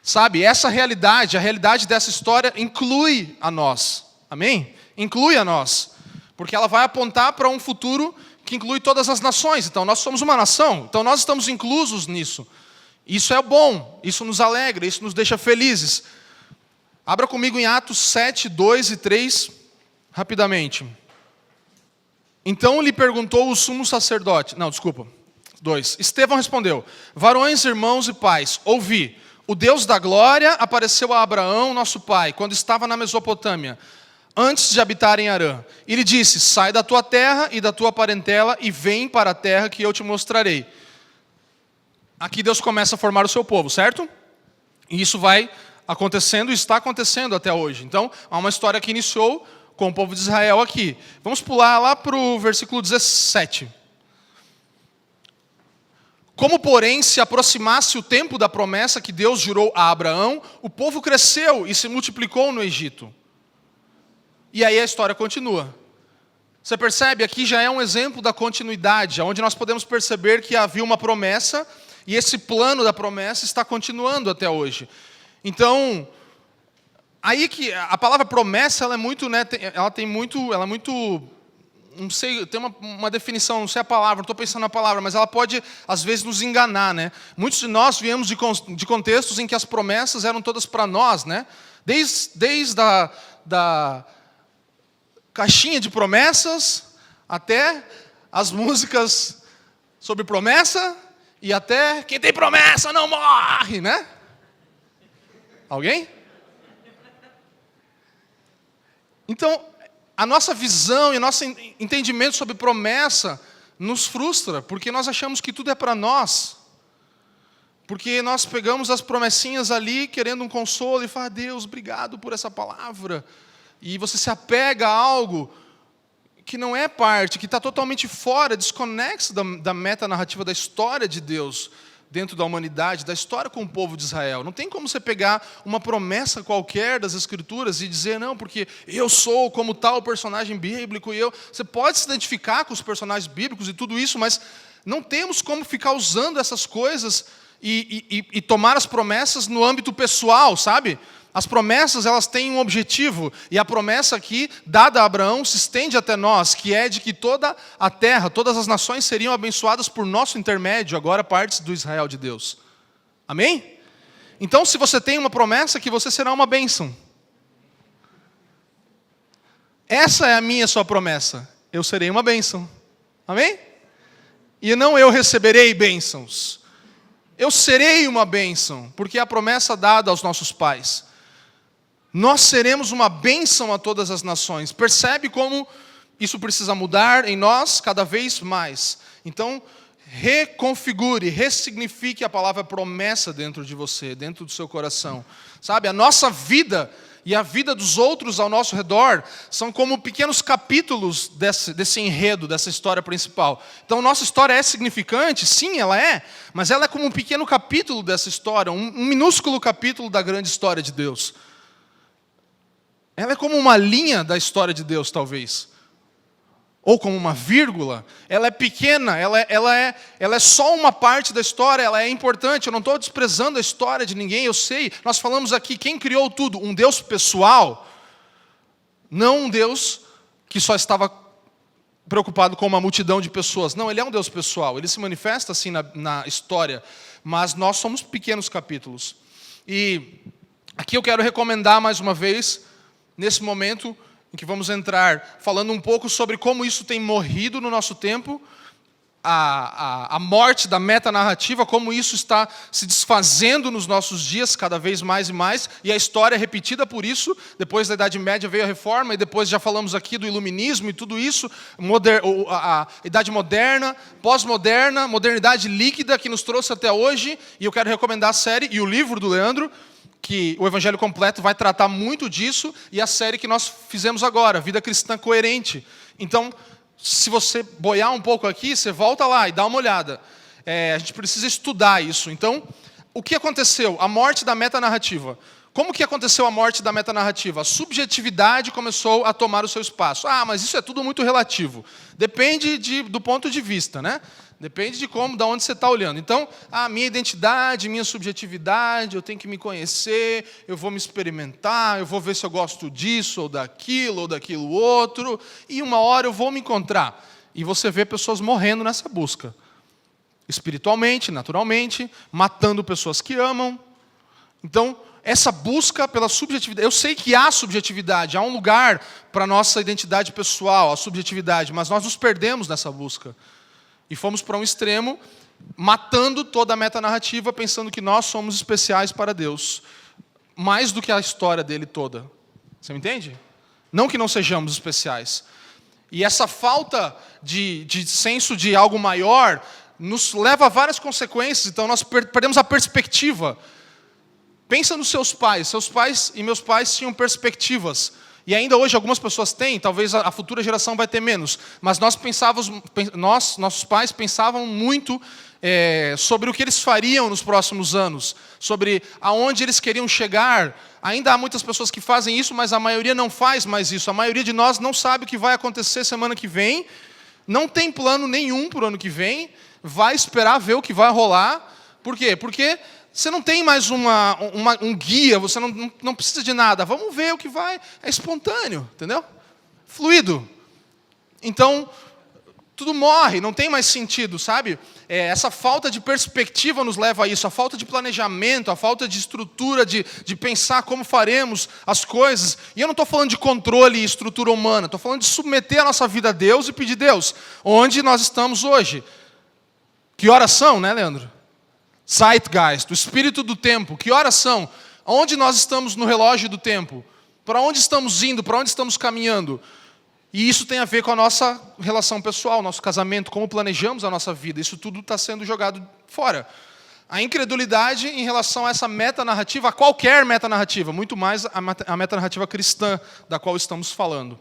Sabe, essa realidade, a realidade dessa história inclui a nós. Amém? Inclui a nós. Porque ela vai apontar para um futuro que inclui todas as nações. Então nós somos uma nação, então nós estamos inclusos nisso. Isso é bom, isso nos alegra, isso nos deixa felizes. Abra comigo em Atos 7, 2 e 3, rapidamente. Então lhe perguntou o sumo sacerdote. 2. Estevão respondeu: varões, irmãos e pais, ouvi. O Deus da glória apareceu a Abraão, nosso pai, quando estava na Mesopotâmia, antes de habitar em Harã. E lhe disse: sai da tua terra e da tua parentela e vem para a terra que eu te mostrarei. aqui Deus começa a formar o seu povo, certo? E isso vai acontecendo e está acontecendo até hoje. Então, há uma história que iniciou com o povo de Israel aqui. Vamos pular lá para o versículo 17. Como, porém, se aproximasse o tempo da promessa que Deus jurou a Abraão, o povo cresceu e se multiplicou no Egito. E aí a história continua. Você percebe? Aqui já é um exemplo da continuidade, onde nós podemos perceber que havia uma promessa e esse plano da promessa está continuando até hoje. Então, aí que a palavra promessa, ela é muito, né, ela é muito, não sei, tem uma definição, não sei a palavra, não estou pensando na palavra, mas ela pode, às vezes, nos enganar, né? Muitos de nós viemos de contextos em que as promessas eram todas para nós, né? Desde da caixinha de promessas até as músicas sobre promessa e até quem tem promessa não morre, né? Alguém? Então, a nossa visão e o nosso entendimento sobre promessa nos frustra, porque nós achamos que tudo é para nós. Porque nós pegamos as promessinhas ali, querendo um consolo, e fala, Deus, obrigado por essa palavra. E você se apega a algo que não é parte, que está totalmente fora, desconexo da metanarrativa da história de Deus dentro da humanidade, da história com o povo de Israel. Não tem como você pegar uma promessa qualquer das Escrituras e dizer, não, porque eu sou como tal personagem bíblico, e você pode se identificar com os personagens bíblicos e tudo isso, mas não temos como ficar usando essas coisas e tomar as promessas no âmbito pessoal, sabe? As promessas, elas têm um objetivo, e a promessa aqui, dada a Abraão, se estende até nós, que é de que toda a terra, todas as nações seriam abençoadas por nosso intermédio, agora partes do Israel de Deus. Amém? Então, se você tem uma promessa, que você será uma bênção. Essa é a minha sua promessa. Eu serei uma bênção. Amém? E não eu receberei bênçãos. Eu serei uma bênção, porque é a promessa dada aos nossos pais. Nós seremos uma bênção a todas as nações. Percebe como isso precisa mudar em nós cada vez mais. Então, reconfigure, ressignifique a palavra promessa dentro de você, dentro do seu coração. Sabe, a nossa vida e a vida dos outros ao nosso redor são como pequenos capítulos desse enredo, dessa história principal. Então, nossa história é significante? Sim, ela é. Mas ela é como um pequeno capítulo dessa história, um minúsculo capítulo da grande história de Deus. Ela é como uma linha da história de Deus, talvez. Ou como uma vírgula. Ela é pequena, ela é só uma parte da história, ela é importante. Eu não estou desprezando a história de ninguém, eu sei. Nós falamos aqui, quem criou tudo? Um Deus pessoal. Não um Deus que só estava preocupado com uma multidão de pessoas. Não, Ele é um Deus pessoal. Ele se manifesta assim na história. Mas nós somos pequenos capítulos. E aqui eu quero recomendar mais uma vez, nesse momento em que vamos entrar, falando um pouco sobre como isso tem morrido no nosso tempo, a morte da metanarrativa, como isso está se desfazendo nos nossos dias, cada vez mais e mais, e a história é repetida por isso. Depois da Idade Média veio a Reforma, e depois já falamos aqui do Iluminismo e tudo isso, a Idade Moderna, pós-moderna, modernidade líquida que nos trouxe até hoje, e eu quero recomendar a série e o livro do Leandro, que o Evangelho Completo vai tratar muito disso, e a série que nós fizemos agora, Vida Cristã Coerente. Então, se você boiar um pouco aqui, você volta lá e dá uma olhada. A gente precisa estudar isso. Então, o que aconteceu? A morte da metanarrativa. Como que aconteceu a morte da metanarrativa? A subjetividade começou a tomar o seu espaço. Mas isso é tudo muito relativo. Depende do ponto de vista, né? Depende de como, de onde você está olhando. Então, a minha identidade, minha subjetividade, eu tenho que me conhecer, eu vou me experimentar, eu vou ver se eu gosto disso, ou daquilo outro, e uma hora eu vou me encontrar. E você vê pessoas morrendo nessa busca. Espiritualmente, naturalmente, matando pessoas que amam. Então, essa busca pela subjetividade, eu sei que há subjetividade, há um lugar para a nossa identidade pessoal, a subjetividade, mas nós nos perdemos nessa busca. E fomos para um extremo, matando toda a metanarrativa, pensando que nós somos especiais para Deus. Mais do que a história dele toda. Você me entende? Não que não sejamos especiais. E essa falta de senso de algo maior nos leva a várias consequências, então nós perdemos a perspectiva. Pensa nos seus pais e meus pais tinham perspectivas. E ainda hoje algumas pessoas têm, talvez a futura geração vai ter menos. Mas nossos pais pensavam muito sobre o que eles fariam nos próximos anos, sobre aonde eles queriam chegar. Ainda há muitas pessoas que fazem isso, mas a maioria não faz mais isso. A maioria de nós não sabe o que vai acontecer semana que vem, não tem plano nenhum para o ano que vem, vai esperar ver o que vai rolar. Por quê? Porque você não tem mais um guia, você não precisa de nada. Vamos ver o que vai. É espontâneo, entendeu? Fluido. Então, tudo morre, não tem mais sentido, sabe? Essa falta de perspectiva nos leva a isso, a falta de planejamento, a falta de estrutura, de pensar como faremos as coisas. E eu não estou falando de controle e estrutura humana, estou falando de submeter a nossa vida a Deus e pedir: Deus, onde nós estamos hoje? Que horas são, né, Leandro? Zeitgeist, o espírito do tempo. Que horas são? Onde nós estamos no relógio do tempo? Para onde estamos indo? Para onde estamos caminhando? E isso tem a ver com a nossa relação pessoal, nosso casamento, como planejamos a nossa vida. Isso tudo está sendo jogado fora. A incredulidade em relação a essa metanarrativa, a qualquer metanarrativa, muito mais a metanarrativa cristã da qual estamos falando.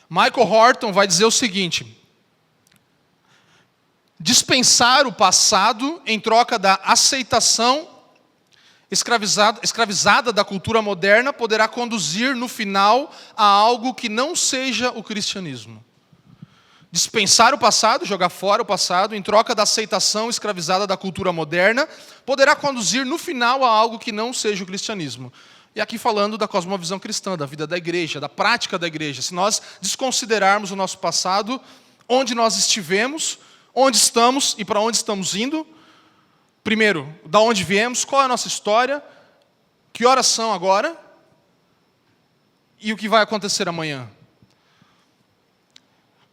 Michael Horton vai dizer o seguinte: dispensar o passado em troca da aceitação escravizada da cultura moderna poderá conduzir, no final, a algo que não seja o cristianismo. Dispensar o passado, jogar fora o passado, em troca da aceitação escravizada da cultura moderna, poderá conduzir, no final, a algo que não seja o cristianismo. E aqui falando da cosmovisão cristã, da vida da igreja, da prática da igreja. Se nós desconsiderarmos o nosso passado, onde nós estivemos, onde estamos e para onde estamos indo. Primeiro, da onde viemos, qual é a nossa história, que horas são agora e o que vai acontecer amanhã.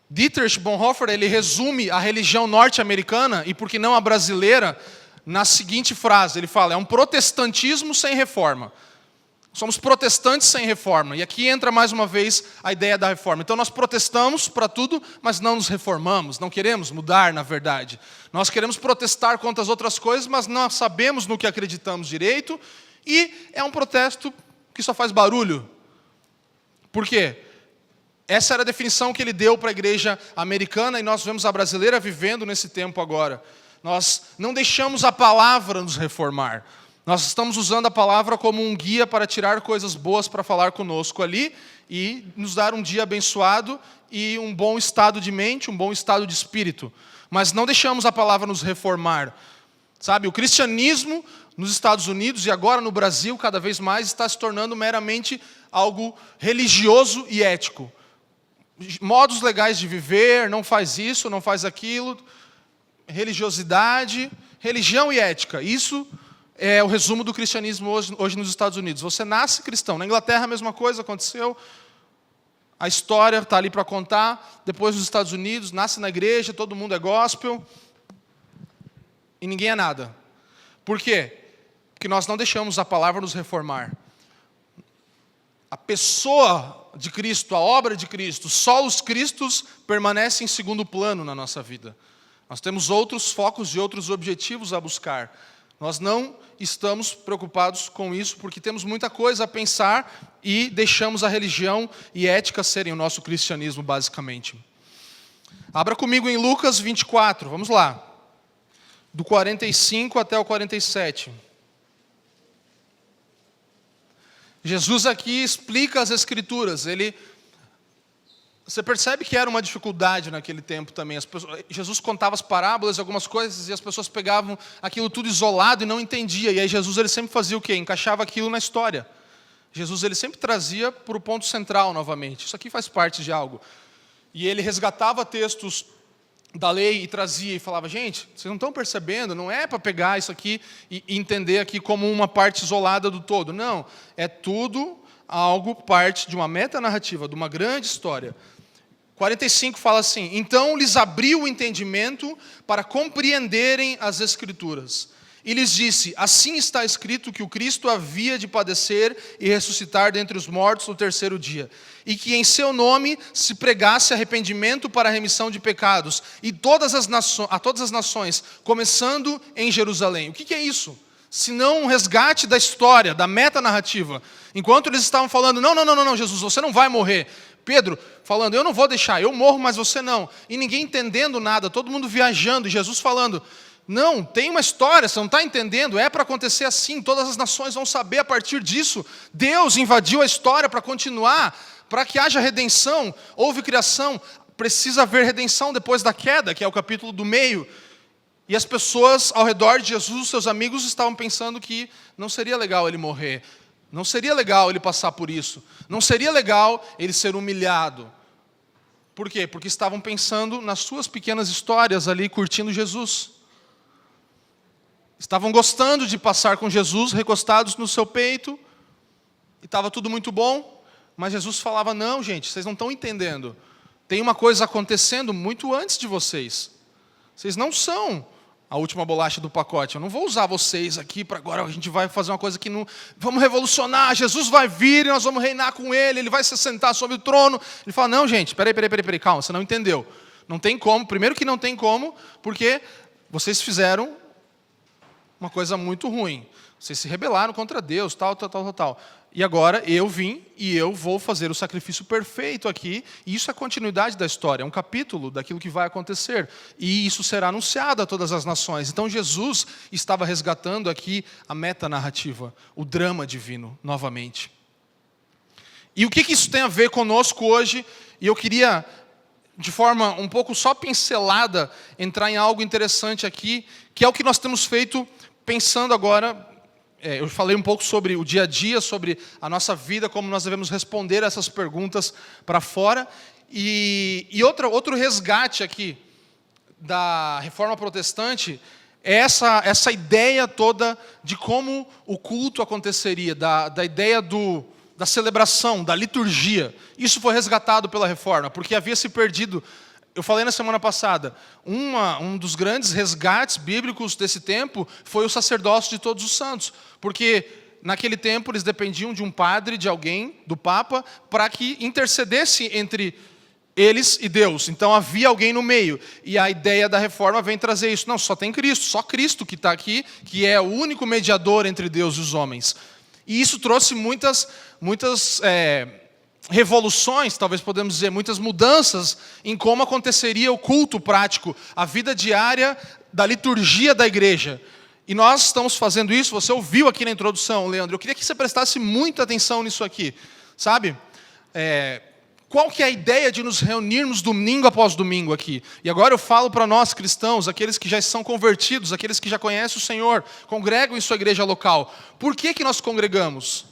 Dietrich Bonhoeffer, ele resume a religião norte-americana, e por que não a brasileira, na seguinte frase. Ele fala: é um protestantismo sem reforma. Somos protestantes sem reforma. E aqui entra mais uma vez a ideia da reforma. Então nós protestamos para tudo, mas não nos reformamos. Não queremos mudar, na verdade. Nós queremos protestar contra as outras coisas, mas não sabemos no que acreditamos direito. E é um protesto que só faz barulho. Por quê? Essa era a definição que ele deu para a igreja americana, e nós vemos a brasileira vivendo nesse tempo agora. Nós não deixamos a palavra nos reformar. Nós estamos usando a palavra como um guia para tirar coisas boas para falar conosco ali e nos dar um dia abençoado e um bom estado de mente, um bom estado de espírito. Mas não deixamos a palavra nos reformar. Sabe, o cristianismo nos Estados Unidos e agora no Brasil, cada vez mais, está se tornando meramente algo religioso e ético. Modos legais de viver, não faz isso, não faz aquilo. Religiosidade, religião e ética. Isso é o resumo do cristianismo hoje nos Estados Unidos. Você nasce cristão. Na Inglaterra a mesma coisa aconteceu. A história está ali para contar. Depois nos Estados Unidos, nasce na igreja, todo mundo é gospel. E ninguém é nada. Por quê? Porque nós não deixamos a palavra nos reformar. A pessoa de Cristo, a obra de Cristo, só os Cristos permanecem em segundo plano na nossa vida. Nós temos outros focos e outros objetivos a buscar. Nós não estamos preocupados com isso porque temos muita coisa a pensar e deixamos a religião e ética serem o nosso cristianismo, basicamente. Abra comigo em Lucas 24, vamos lá. Do 45 até o 47. Jesus aqui explica as Escrituras. Você percebe que era uma dificuldade naquele tempo também. Jesus contava as parábolas, algumas coisas, e as pessoas pegavam aquilo tudo isolado e não entendiam. E aí Jesus ele sempre fazia o quê? Encaixava aquilo na história. Jesus ele sempre trazia para o ponto central novamente. Isso aqui faz parte de algo. E ele resgatava textos da lei e trazia e falava: gente, vocês não estão percebendo, não é para pegar isso aqui e entender aqui como uma parte isolada do todo. Não, é tudo algo parte de uma metanarrativa, de uma grande história. 45 fala assim: então lhes abriu o entendimento para compreenderem as Escrituras. e lhes disse: assim está escrito que o Cristo havia de padecer e ressuscitar dentre os mortos no terceiro dia, e que em seu nome se pregasse arrependimento para a remissão de pecados, e a todas as nações, começando em Jerusalém. O que é isso? Senão um resgate da história, da metanarrativa. Enquanto eles estavam falando: não, Jesus, você não vai morrer. Pedro falando: eu não vou deixar, eu morro, mas você não. E ninguém entendendo nada, todo mundo viajando, e Jesus falando: não, tem uma história, você não está entendendo, é para acontecer assim, todas as nações vão saber a partir disso. Deus invadiu a história para continuar, para que haja redenção. Houve criação, precisa haver redenção depois da queda, que é o capítulo do meio. E as pessoas ao redor de Jesus, seus amigos, estavam pensando que não seria legal ele morrer, não seria legal ele passar por isso, não seria legal ele ser humilhado. Por quê? Porque estavam pensando nas suas pequenas histórias ali, curtindo Jesus. Estavam gostando de passar com Jesus, recostados no seu peito, e estava tudo muito bom, mas Jesus falava: não, gente, vocês não estão entendendo. Tem uma coisa acontecendo muito antes de vocês. Vocês não são a última bolacha do pacote. Eu não vou usar vocês aqui para agora a gente vai fazer uma coisa que não... Vamos revolucionar, Jesus vai vir e nós vamos reinar com ele, ele vai se sentar sobre o trono. Ele fala: não, gente, peraí, calma, você não entendeu. Não tem como, primeiro que não tem como, porque vocês fizeram uma coisa muito ruim. Vocês se rebelaram contra Deus, tal. E agora eu vim e eu vou fazer o sacrifício perfeito aqui. E isso é a continuidade da história, é um capítulo daquilo que vai acontecer. E isso será anunciado a todas as nações. Então Jesus estava resgatando aqui a metanarrativa, o drama divino, novamente. E o que isso tem a ver conosco hoje? E eu queria, de forma um pouco só pincelada, entrar em algo interessante aqui, que é o que nós temos feito pensando agora. Eu falei um pouco sobre o dia a dia, sobre a nossa vida, como nós devemos responder a essas perguntas para fora. E outro resgate aqui da Reforma Protestante é essa ideia toda de como o culto aconteceria, da ideia da celebração, da liturgia. Isso foi resgatado pela Reforma, porque havia se perdido. Eu falei na semana passada, um dos grandes resgates bíblicos desse tempo foi o sacerdócio de todos os santos. Porque naquele tempo eles dependiam de um padre, de alguém, do Papa, para que intercedesse entre eles e Deus. Então havia alguém no meio. E a ideia da reforma vem trazer isso. Não, só tem Cristo, só Cristo que está aqui, que é o único mediador entre Deus e os homens. E isso trouxe muitas revoluções, talvez podemos dizer, muitas mudanças em como aconteceria o culto prático, a vida diária da liturgia da igreja. E nós estamos fazendo isso, você ouviu aqui na introdução, Leandro, eu queria que você prestasse muita atenção nisso aqui, sabe? Qual que é a ideia de nos reunirmos domingo após domingo aqui? E agora eu falo para nós cristãos, aqueles que já são convertidos, aqueles que já conhecem o Senhor, congregam em sua igreja local. Por que nós congregamos?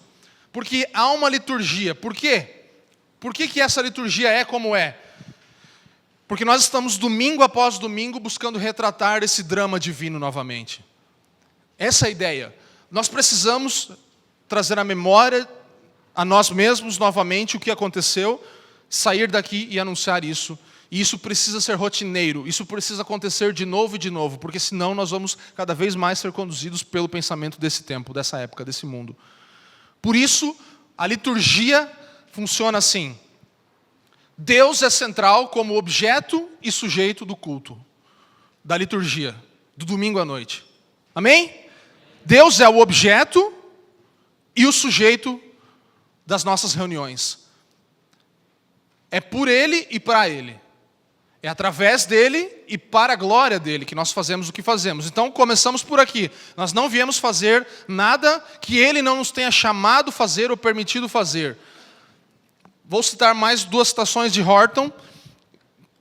Porque há uma liturgia. Por quê? Por que essa liturgia é como é? Porque nós estamos domingo após domingo buscando retratar esse drama divino novamente. Essa é a ideia. Nós precisamos trazer à memória a nós mesmos novamente o que aconteceu, sair daqui e anunciar isso. E isso precisa ser rotineiro, isso precisa acontecer de novo e de novo, porque senão nós vamos cada vez mais ser conduzidos pelo pensamento desse tempo, dessa época, desse mundo. Por isso, a liturgia funciona assim. Deus é central como objeto e sujeito do culto, da liturgia, do domingo à noite. Amém? Deus é o objeto e o sujeito das nossas reuniões. É por Ele e para Ele. É através dEle e para a glória dEle que nós fazemos o que fazemos. Então, começamos por aqui. Nós não viemos fazer nada que Ele não nos tenha chamado fazer ou permitido fazer. Vou citar mais 2 citações de Horton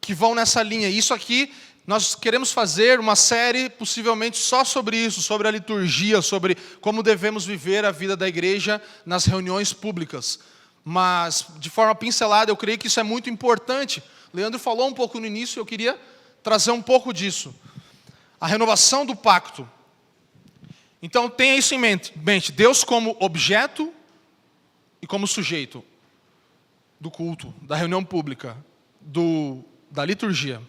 que vão nessa linha. Isso aqui, nós queremos fazer uma série possivelmente só sobre isso, sobre a liturgia, sobre como devemos viver a vida da igreja nas reuniões públicas. Mas, de forma pincelada, eu creio que isso é muito importante. Leandro falou um pouco no início, eu queria trazer um pouco disso. A renovação do pacto. Então, tenha isso em mente. Deus como objeto e como sujeito do culto, da reunião pública, da liturgia.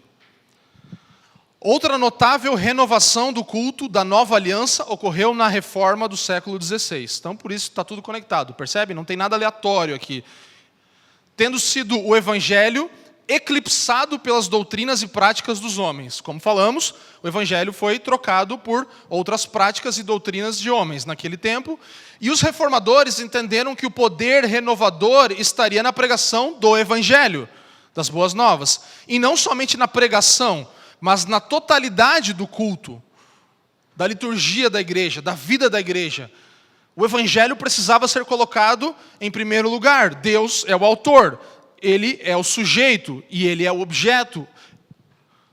Outra notável renovação do culto da nova aliança ocorreu na reforma do século XVI. Então, por isso está tudo conectado, percebe? Não tem nada aleatório aqui. Tendo sido o evangelho eclipsado pelas doutrinas e práticas dos homens. Como falamos, o evangelho foi trocado por outras práticas e doutrinas de homens naquele tempo. E os reformadores entenderam que o poder renovador estaria na pregação do evangelho, das boas novas. E não somente na pregação, mas na totalidade do culto, da liturgia da igreja, da vida da igreja. O evangelho precisava ser colocado em primeiro lugar. Deus é o autor, ele é o sujeito e ele é o objeto.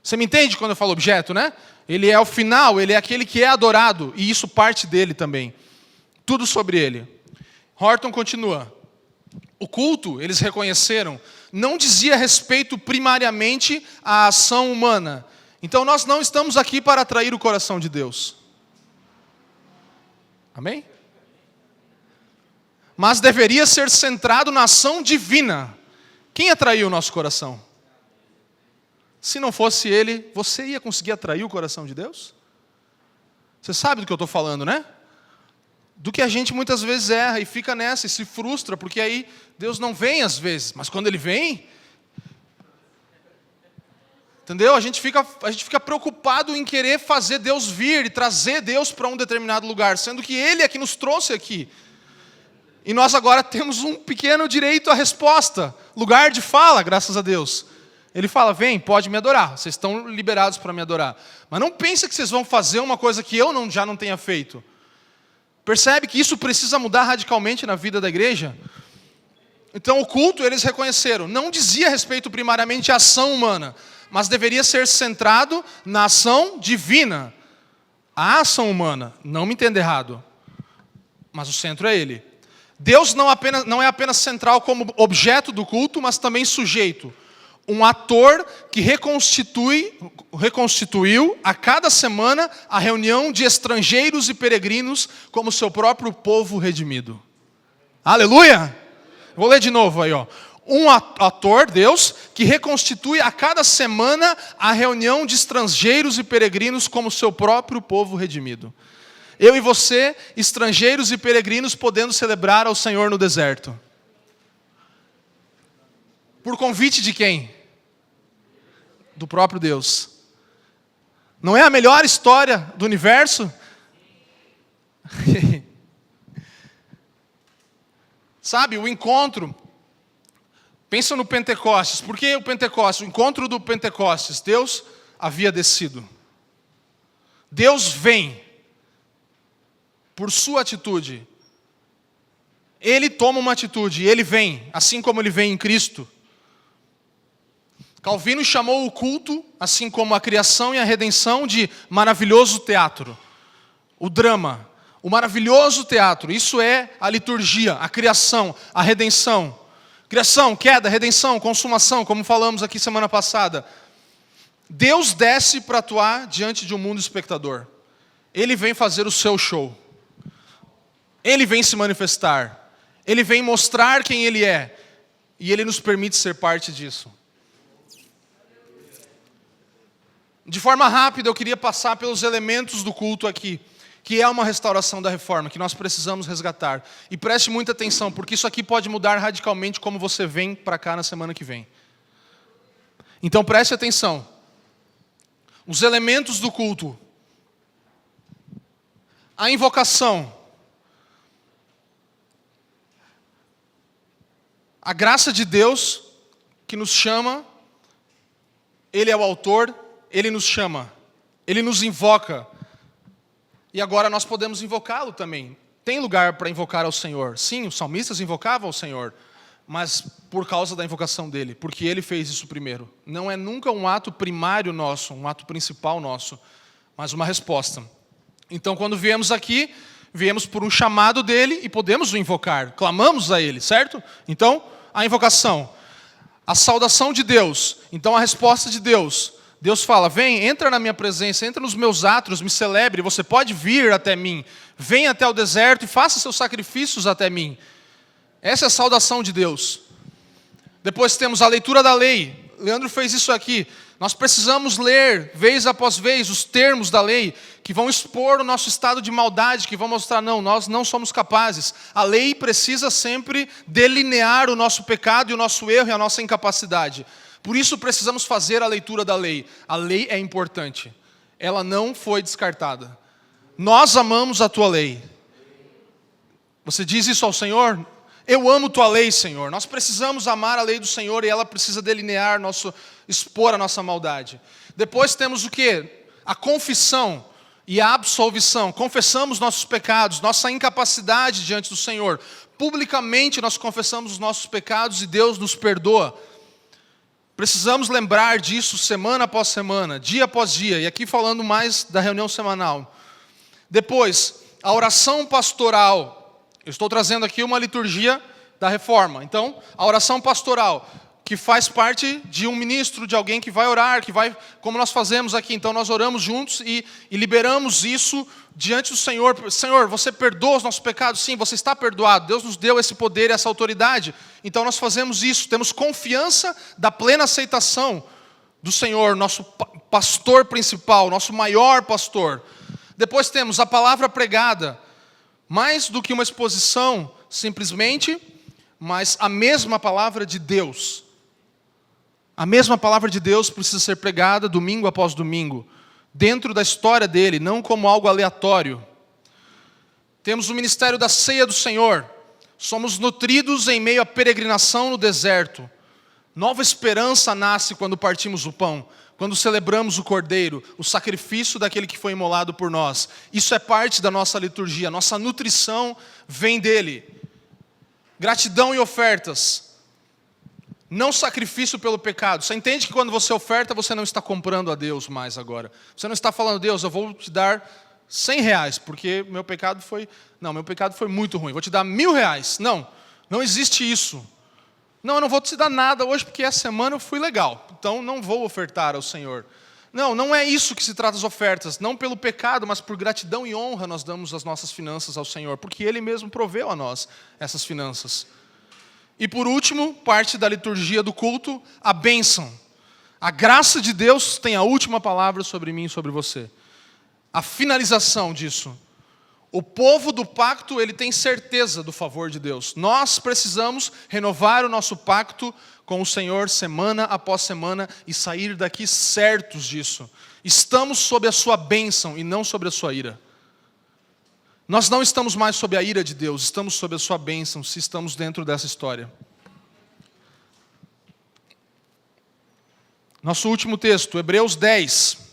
Você me entende quando eu falo objeto, né? Ele é o final, ele é aquele que é adorado, e isso parte dele também. Tudo sobre ele. Horton continua. O culto, eles reconheceram, não dizia respeito primariamente à ação humana. Então nós não estamos aqui para atrair o coração de Deus. Amém? Mas deveria ser centrado na ação divina. Quem atraiu o nosso coração? Se não fosse ele, você ia conseguir atrair o coração de Deus? Você sabe do que eu estou falando, né? Do que a gente muitas vezes erra e fica nessa e se frustra, porque aí Deus não vem às vezes, mas quando ele vem, entendeu? A gente fica preocupado em querer fazer Deus vir e trazer Deus para um determinado lugar, sendo que ele é que nos trouxe aqui. E nós agora temos um pequeno direito à resposta, lugar de fala, graças a Deus. Ele fala, vem, pode me adorar, vocês estão liberados para me adorar. Mas não pense que vocês vão fazer uma coisa que eu já não tenha feito. Percebe que isso precisa mudar radicalmente na vida da igreja? Então o culto, eles reconheceram, não dizia respeito primariamente à ação humana, mas deveria ser centrado na ação divina. A ação humana, não me entenda errado, mas o centro é ele. Deus não é apenas central como objeto do culto, mas também sujeito. Um ator que reconstituiu a cada semana a reunião de estrangeiros e peregrinos como seu próprio povo redimido. Aleluia! Vou ler de novo aí, ó. Um ator, Deus, que reconstitui a cada semana a reunião de estrangeiros e peregrinos como seu próprio povo redimido. Eu e você, estrangeiros e peregrinos, podendo celebrar ao Senhor no deserto. Por convite de quem? Do próprio Deus. Não é a melhor história do universo? Sabe, o encontro. Pensa no Pentecostes. Por que o Pentecostes? O encontro do Pentecostes. Deus havia descido. Deus vem. Por sua atitude. Ele toma uma atitude, ele vem, assim como ele vem em Cristo. Calvino chamou o culto, assim como a criação e a redenção, de maravilhoso teatro. O drama, o maravilhoso teatro, isso é a liturgia, a criação, a redenção. Criação, queda, redenção, consumação, como falamos aqui semana passada. Deus desce para atuar diante de um mundo espectador. Ele vem fazer o seu show. Ele vem se manifestar. Ele vem mostrar quem Ele é. E Ele nos permite ser parte disso. De forma rápida, eu queria passar pelos elementos do culto aqui, que é uma restauração da reforma, que nós precisamos resgatar. E preste muita atenção, porque isso aqui pode mudar radicalmente como você vem para cá na semana que vem. Então preste atenção. Os elementos do culto. A invocação. A graça de Deus que nos chama, Ele é o autor, Ele nos chama, Ele nos invoca. E agora nós podemos invocá-lo também. Tem lugar para invocar ao Senhor. Sim, os salmistas invocavam ao Senhor, mas por causa da invocação dele, porque ele fez isso primeiro. Não é nunca um ato primário nosso, um ato principal nosso, mas uma resposta. Então quando viemos aqui, viemos por um chamado dele e podemos o invocar, clamamos a ele, certo? Então, a invocação, a saudação de Deus, então a resposta de Deus. Deus fala, vem, entra na minha presença, entra nos meus átrios, me celebre, você pode vir até mim, vem até o deserto e faça seus sacrifícios até mim. Essa é a saudação de Deus. Depois temos a leitura da lei, Leandro fez isso aqui, Nós precisamos ler, vez após vez, os termos da lei que vão expor o nosso estado de maldade, que vão mostrar, não, nós não somos capazes. A lei precisa sempre delinear o nosso pecado e o nosso erro e a nossa incapacidade. Por isso precisamos fazer a leitura da lei. A lei é importante. Ela não foi descartada. Nós amamos a tua lei. Você diz isso ao Senhor? Eu amo tua lei, Senhor. Nós precisamos amar a lei do Senhor e ela precisa delinear, expor a nossa maldade. Depois temos o quê? A confissão e a absolvição. Confessamos nossos pecados, nossa incapacidade diante do Senhor. Publicamente nós confessamos os nossos pecados e Deus nos perdoa. Precisamos lembrar disso semana após semana, dia após dia. E aqui falando mais da reunião semanal. Depois, a oração pastoral. Eu estou trazendo aqui uma liturgia da reforma. Então, a oração pastoral, que faz parte de um ministro, de alguém que vai orar, como nós fazemos aqui. Então, nós oramos juntos e liberamos isso diante do Senhor. Senhor, você perdoa os nossos pecados? Sim, você está perdoado. Deus nos deu esse poder e essa autoridade. Então, nós fazemos isso. Temos confiança da plena aceitação do Senhor, nosso pastor principal, nosso maior pastor. Depois temos a palavra pregada. Mais do que uma exposição, simplesmente, mas a mesma palavra de Deus. A mesma palavra de Deus precisa ser pregada domingo após domingo, dentro da história dele, não como algo aleatório. Temos o ministério da ceia do Senhor. Somos nutridos em meio à peregrinação no deserto. Nova esperança nasce quando partimos o pão. Quando celebramos o Cordeiro, o sacrifício daquele que foi imolado por nós. Isso é parte da nossa liturgia, nossa nutrição vem dele. Gratidão e ofertas. Não sacrifício pelo pecado. Você entende que quando você oferta, você não está comprando a Deus mais agora. Você não está falando, Deus, eu vou te dar R$100, porque meu pecado foi muito ruim. Vou te dar R$1.000. Não, não existe isso. Não, eu não vou te dar nada hoje porque essa semana eu fui legal. Então não vou ofertar ao Senhor. Não, não é isso que se trata as ofertas. Não pelo pecado, mas por gratidão e honra nós damos as nossas finanças ao Senhor. Porque Ele mesmo proveu a nós essas finanças. E por último, parte da liturgia do culto, a bênção. A graça de Deus tem a última palavra sobre mim e sobre você. A finalização disso. O povo do pacto, ele tem certeza do favor de Deus. Nós precisamos renovar o nosso pacto com o Senhor semana após semana e sair daqui certos disso. Estamos sob a sua bênção e não sobre a sua ira. Nós não estamos mais sob a ira de Deus, estamos sob a sua bênção se estamos dentro dessa história. Nosso último texto, Hebreus 10.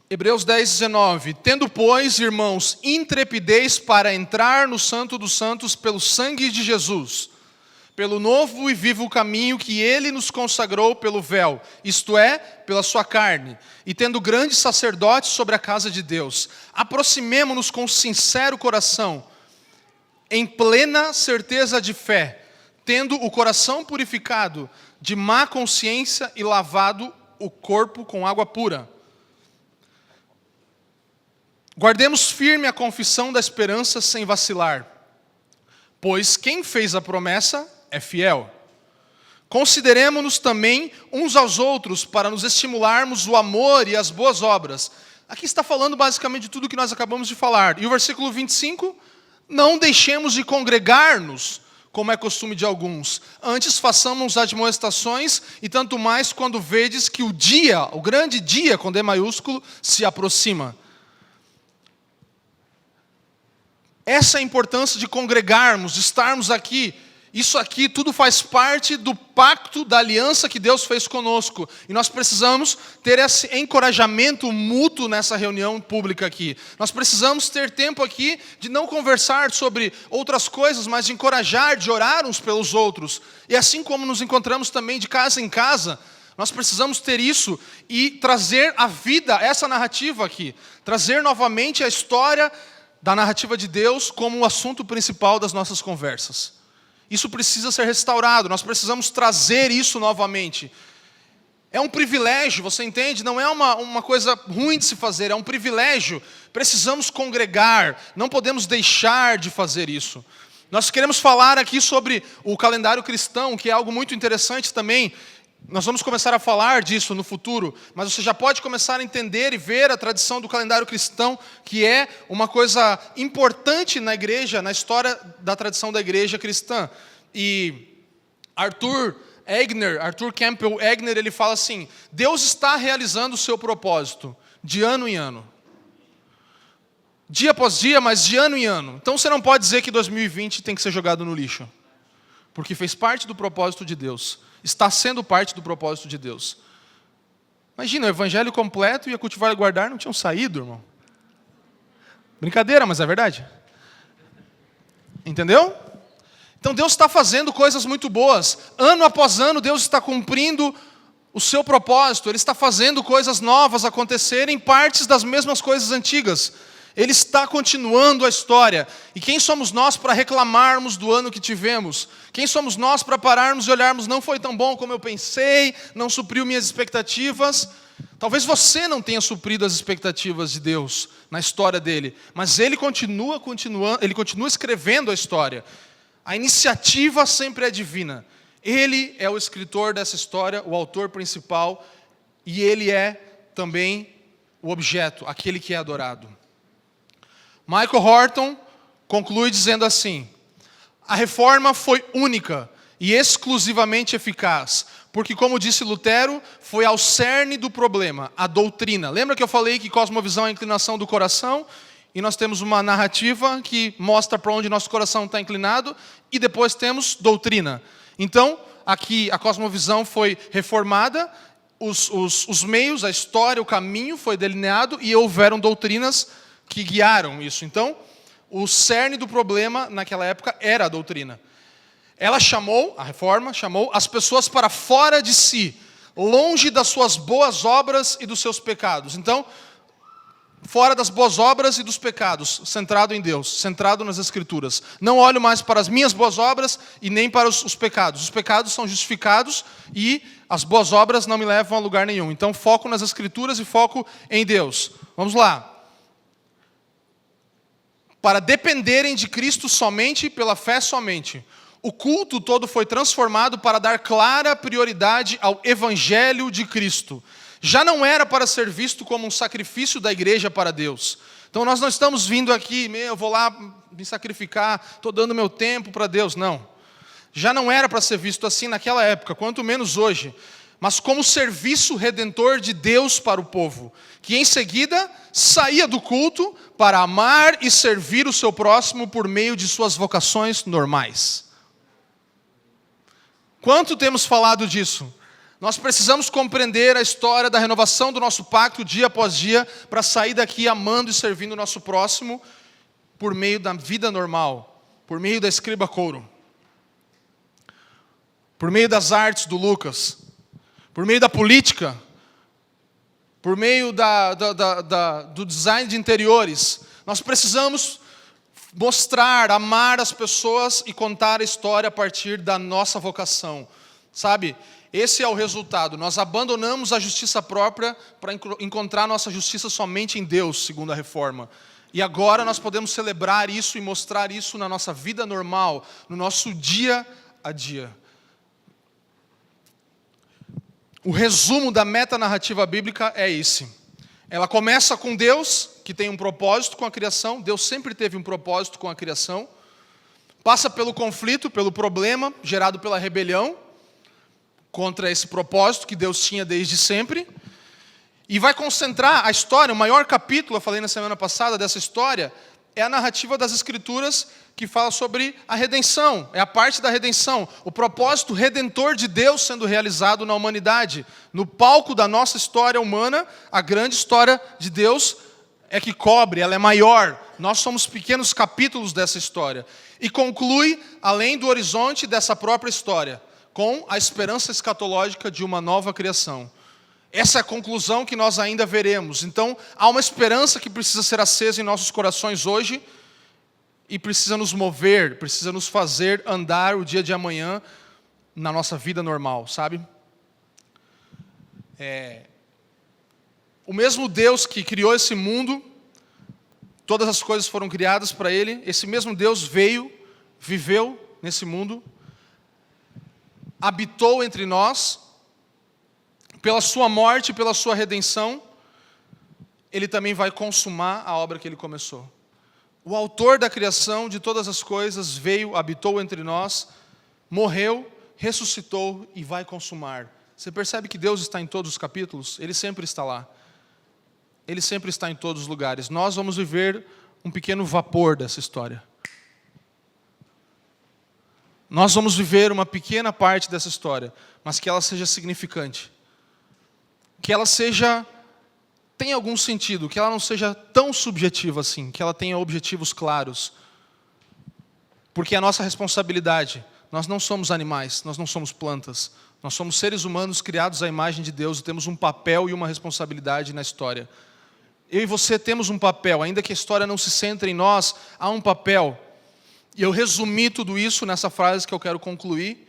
Hebreus 10, 19. Tendo, pois, irmãos, intrepidez para entrar no Santo dos Santos pelo sangue de Jesus, pelo novo e vivo caminho que Ele nos consagrou pelo véu, isto é, pela sua carne, e tendo grande sacerdote sobre a casa de Deus, aproximemo-nos com sincero coração, em plena certeza de fé, tendo o coração purificado de má consciência e lavado o corpo com água pura. Guardemos firme a confissão da esperança sem vacilar, pois quem fez a promessa é fiel. Consideremo-nos também uns aos outros para nos estimularmos o amor e as boas obras. Aqui está falando basicamente de tudo que nós acabamos de falar. E o versículo 25, não deixemos de congregar-nos, como é costume de alguns. Antes façamos admoestações, e tanto mais quando vedes que o grande dia, com D maiúsculo, se aproxima. Essa é a importância de congregarmos, de estarmos aqui. Isso aqui tudo faz parte do pacto, da aliança que Deus fez conosco. E nós precisamos ter esse encorajamento mútuo nessa reunião pública aqui. Nós precisamos ter tempo aqui de não conversar sobre outras coisas, mas de encorajar, de orar uns pelos outros. E assim como nos encontramos também de casa em casa, nós precisamos ter isso e trazer à vida essa narrativa aqui. Trazer novamente a história da narrativa de Deus como o assunto principal das nossas conversas. Isso precisa ser restaurado, nós precisamos trazer isso novamente. É um privilégio, você entende? Não é uma coisa ruim de se fazer, é um privilégio. Precisamos congregar, não podemos deixar de fazer isso. Nós queremos falar aqui sobre o calendário cristão, que é algo muito interessante também. Nós vamos começar a falar disso no futuro, mas você já pode começar a entender e ver a tradição do calendário cristão, que é uma coisa importante na igreja, na história da tradição da igreja cristã. E Arthur Campbell Egner, ele fala assim: Deus está realizando o seu propósito de ano em ano. Dia após dia, mas de ano em ano. Então você não pode dizer que 2020 tem que ser jogado no lixo, porque fez parte do propósito de Deus. Está sendo parte do propósito de Deus. Imagina, o evangelho completo e a Cultivar e Guardar não tinham saído, irmão. Brincadeira, mas é verdade. Entendeu? Então Deus está fazendo coisas muito boas. Ano após ano, Deus está cumprindo o seu propósito. Ele está fazendo coisas novas acontecerem, partes das mesmas coisas antigas. Ele está continuando a história. E quem somos nós para reclamarmos do ano que tivemos? Quem somos nós para pararmos e olharmos, não foi tão bom como eu pensei, não supriu minhas expectativas? Talvez você não tenha suprido as expectativas de Deus na história dele, mas ele continua escrevendo a história. A iniciativa sempre é divina. Ele é o escritor dessa história, o autor principal, e ele é também o objeto, aquele que é adorado. Michael Horton conclui dizendo assim: a reforma foi única e exclusivamente eficaz, porque, como disse Lutero, foi ao cerne do problema, a doutrina. Lembra que eu falei que cosmovisão é a inclinação do coração? E nós temos uma narrativa que mostra para onde nosso coração está inclinado, e depois temos doutrina. Então, aqui a cosmovisão foi reformada, os meios, a história, o caminho foi delineado, e houveram doutrinas que guiaram isso. Então, o cerne do problema naquela época era a doutrina. A reforma chamou as pessoas para fora de si, longe das suas boas obras e dos seus pecados. Então, fora das boas obras e dos pecados, centrado em Deus, centrado nas Escrituras. Não olho mais para as minhas boas obras e nem para os pecados. Os pecados são justificados e as boas obras não me levam a lugar nenhum. Então, foco nas Escrituras e foco em Deus. Vamos lá. Para dependerem de Cristo somente, pela fé somente. O culto todo foi transformado para dar clara prioridade ao Evangelho de Cristo. Já não era para ser visto como um sacrifício da igreja para Deus. Então nós não estamos vindo aqui, eu vou lá me sacrificar, estou dando meu tempo para Deus. Não. Já não era para ser visto assim naquela época, quanto menos hoje. Mas como serviço redentor de Deus para o povo, que em seguida saía do culto para amar e servir o seu próximo por meio de suas vocações normais. Quanto temos falado disso? Nós precisamos compreender a história da renovação do nosso pacto dia após dia para sair daqui amando e servindo o nosso próximo por meio da vida normal, por meio da escriba couro, por meio das artes do Lucas, por meio da política, por meio do design de interiores. Nós precisamos mostrar, amar as pessoas e contar a história a partir da nossa vocação. Sabe? Esse é o resultado. Nós abandonamos a justiça própria para encontrar nossa justiça somente em Deus, segundo a reforma. E agora nós podemos celebrar isso e mostrar isso na nossa vida normal, no nosso dia a dia. O resumo da metanarrativa bíblica é esse. Ela começa com Deus, que tem um propósito com a criação. Deus sempre teve um propósito com a criação. Passa pelo conflito, pelo problema gerado pela rebelião contra esse propósito que Deus tinha desde sempre. E vai concentrar a história, o maior capítulo, eu falei na semana passada dessa história, é a narrativa das Escrituras que fala sobre a redenção, é a parte da redenção, o propósito redentor de Deus sendo realizado na humanidade. No palco da nossa história humana, a grande história de Deus é que cobre, ela é maior. Nós somos pequenos capítulos dessa história. E conclui, além do horizonte dessa própria história, com a esperança escatológica de uma nova criação. Essa é a conclusão que nós ainda veremos. Então, há uma esperança que precisa ser acesa em nossos corações hoje e precisa nos mover, precisa nos fazer andar o dia de amanhã na nossa vida normal, sabe? O mesmo Deus que criou esse mundo, todas as coisas foram criadas para Ele, esse mesmo Deus veio, viveu nesse mundo, habitou entre nós, pela sua morte, pela sua redenção, ele também vai consumar a obra que ele começou. O autor da criação de todas as coisas veio, habitou entre nós, morreu, ressuscitou e vai consumar. Você percebe que Deus está em todos os capítulos? Ele sempre está lá. Ele sempre está em todos os lugares. Nós vamos viver um pequeno vapor dessa história. Nós vamos viver uma pequena parte dessa história, mas que ela seja significante. Que ela tenha algum sentido, que ela não seja tão subjetiva assim, que ela tenha objetivos claros. Porque é a nossa responsabilidade. Nós não somos animais, nós não somos plantas. Nós somos seres humanos criados à imagem de Deus e temos um papel e uma responsabilidade na história. Eu e você temos um papel, ainda que a história não se centre em nós, há um papel. E eu resumi tudo isso nessa frase que eu quero concluir.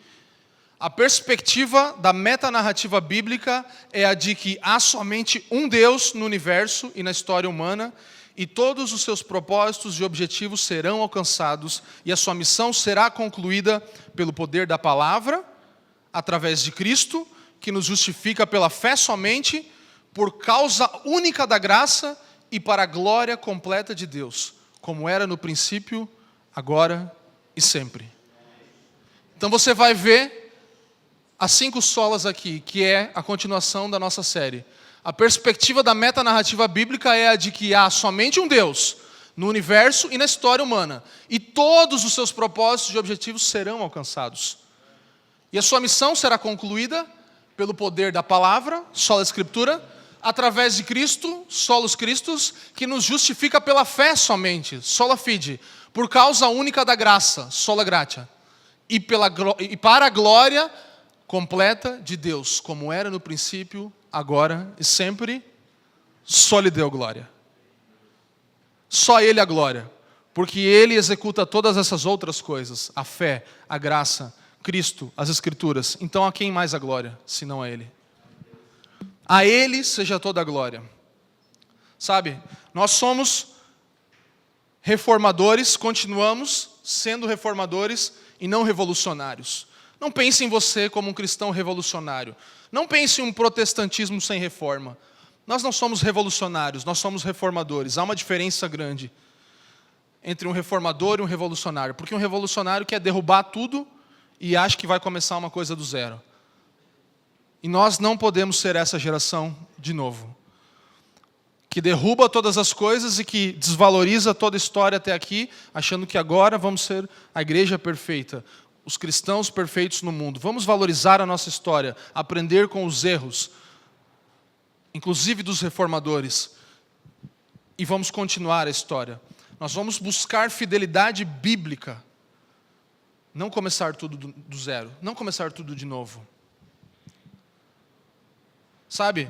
A perspectiva da metanarrativa bíblica é a de que há somente um Deus no universo e na história humana, e todos os seus propósitos e objetivos serão alcançados, e a sua missão será concluída pelo poder da palavra, através de Cristo, que nos justifica pela fé somente, por causa única da graça e para a glória completa de Deus, como era no princípio, agora e sempre. Então você vai ver as 5 solas aqui, que é a continuação da nossa série. A perspectiva da metanarrativa bíblica é a de que há somente um Deus no universo e na história humana, e todos os seus propósitos e objetivos serão alcançados. E a sua missão será concluída pelo poder da palavra, sola escritura, através de Cristo, solos Christus, que nos justifica pela fé somente, sola fide, por causa única da graça, sola gratia, e para a glória completa de Deus, como era no princípio, agora e sempre, só lhe deu glória. Só Ele a glória, porque Ele executa todas essas outras coisas, a fé, a graça, Cristo, as Escrituras. Então a quem mais a glória, senão a Ele? A Ele seja toda a glória. Sabe, nós somos reformadores, continuamos sendo reformadores e não revolucionários. Não pense em você como um cristão revolucionário. Não pense em um protestantismo sem reforma. Nós não somos revolucionários, nós somos reformadores. Há uma diferença grande entre um reformador e um revolucionário. Porque um revolucionário quer derrubar tudo e acha que vai começar uma coisa do zero. E nós não podemos ser essa geração de novo, que derruba todas as coisas e que desvaloriza toda a história até aqui, achando que agora vamos ser a igreja perfeita, os cristãos perfeitos no mundo. Vamos valorizar a nossa história, aprender com os erros, inclusive dos reformadores, e vamos continuar a história. Nós vamos buscar fidelidade bíblica, não começar tudo do zero, não começar tudo de novo. Sabe,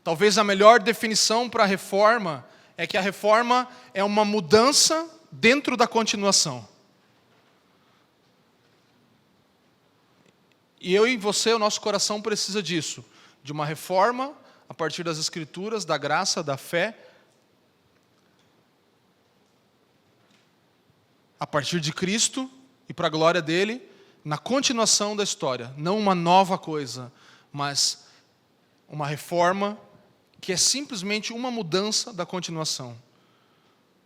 talvez a melhor definição para a reforma é que a reforma é uma mudança dentro da continuação. E eu e você, o nosso coração precisa disso, de uma reforma a partir das Escrituras, da graça, da fé, a partir de Cristo e para a glória dele, na continuação da história. Não uma nova coisa, mas uma reforma que é simplesmente uma mudança da continuação.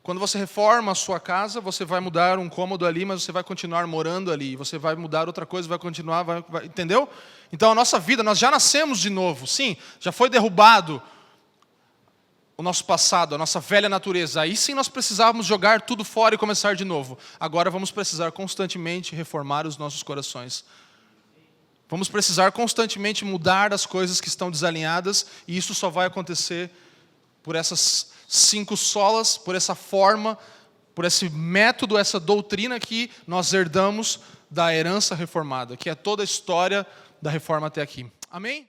Quando você reforma a sua casa, você vai mudar um cômodo ali, mas você vai continuar morando ali. Você vai mudar outra coisa, vai continuar, entendeu? Então a nossa vida, nós já nascemos de novo. Sim, já foi derrubado o nosso passado, a nossa velha natureza. Aí sim nós precisávamos jogar tudo fora e começar de novo. Agora vamos precisar constantemente reformar os nossos corações. Vamos precisar constantemente mudar as coisas que estão desalinhadas, e isso só vai acontecer por essas 5 solas, por essa forma, por esse método, essa doutrina que nós herdamos da herança reformada, que é toda a história da reforma até aqui. Amém?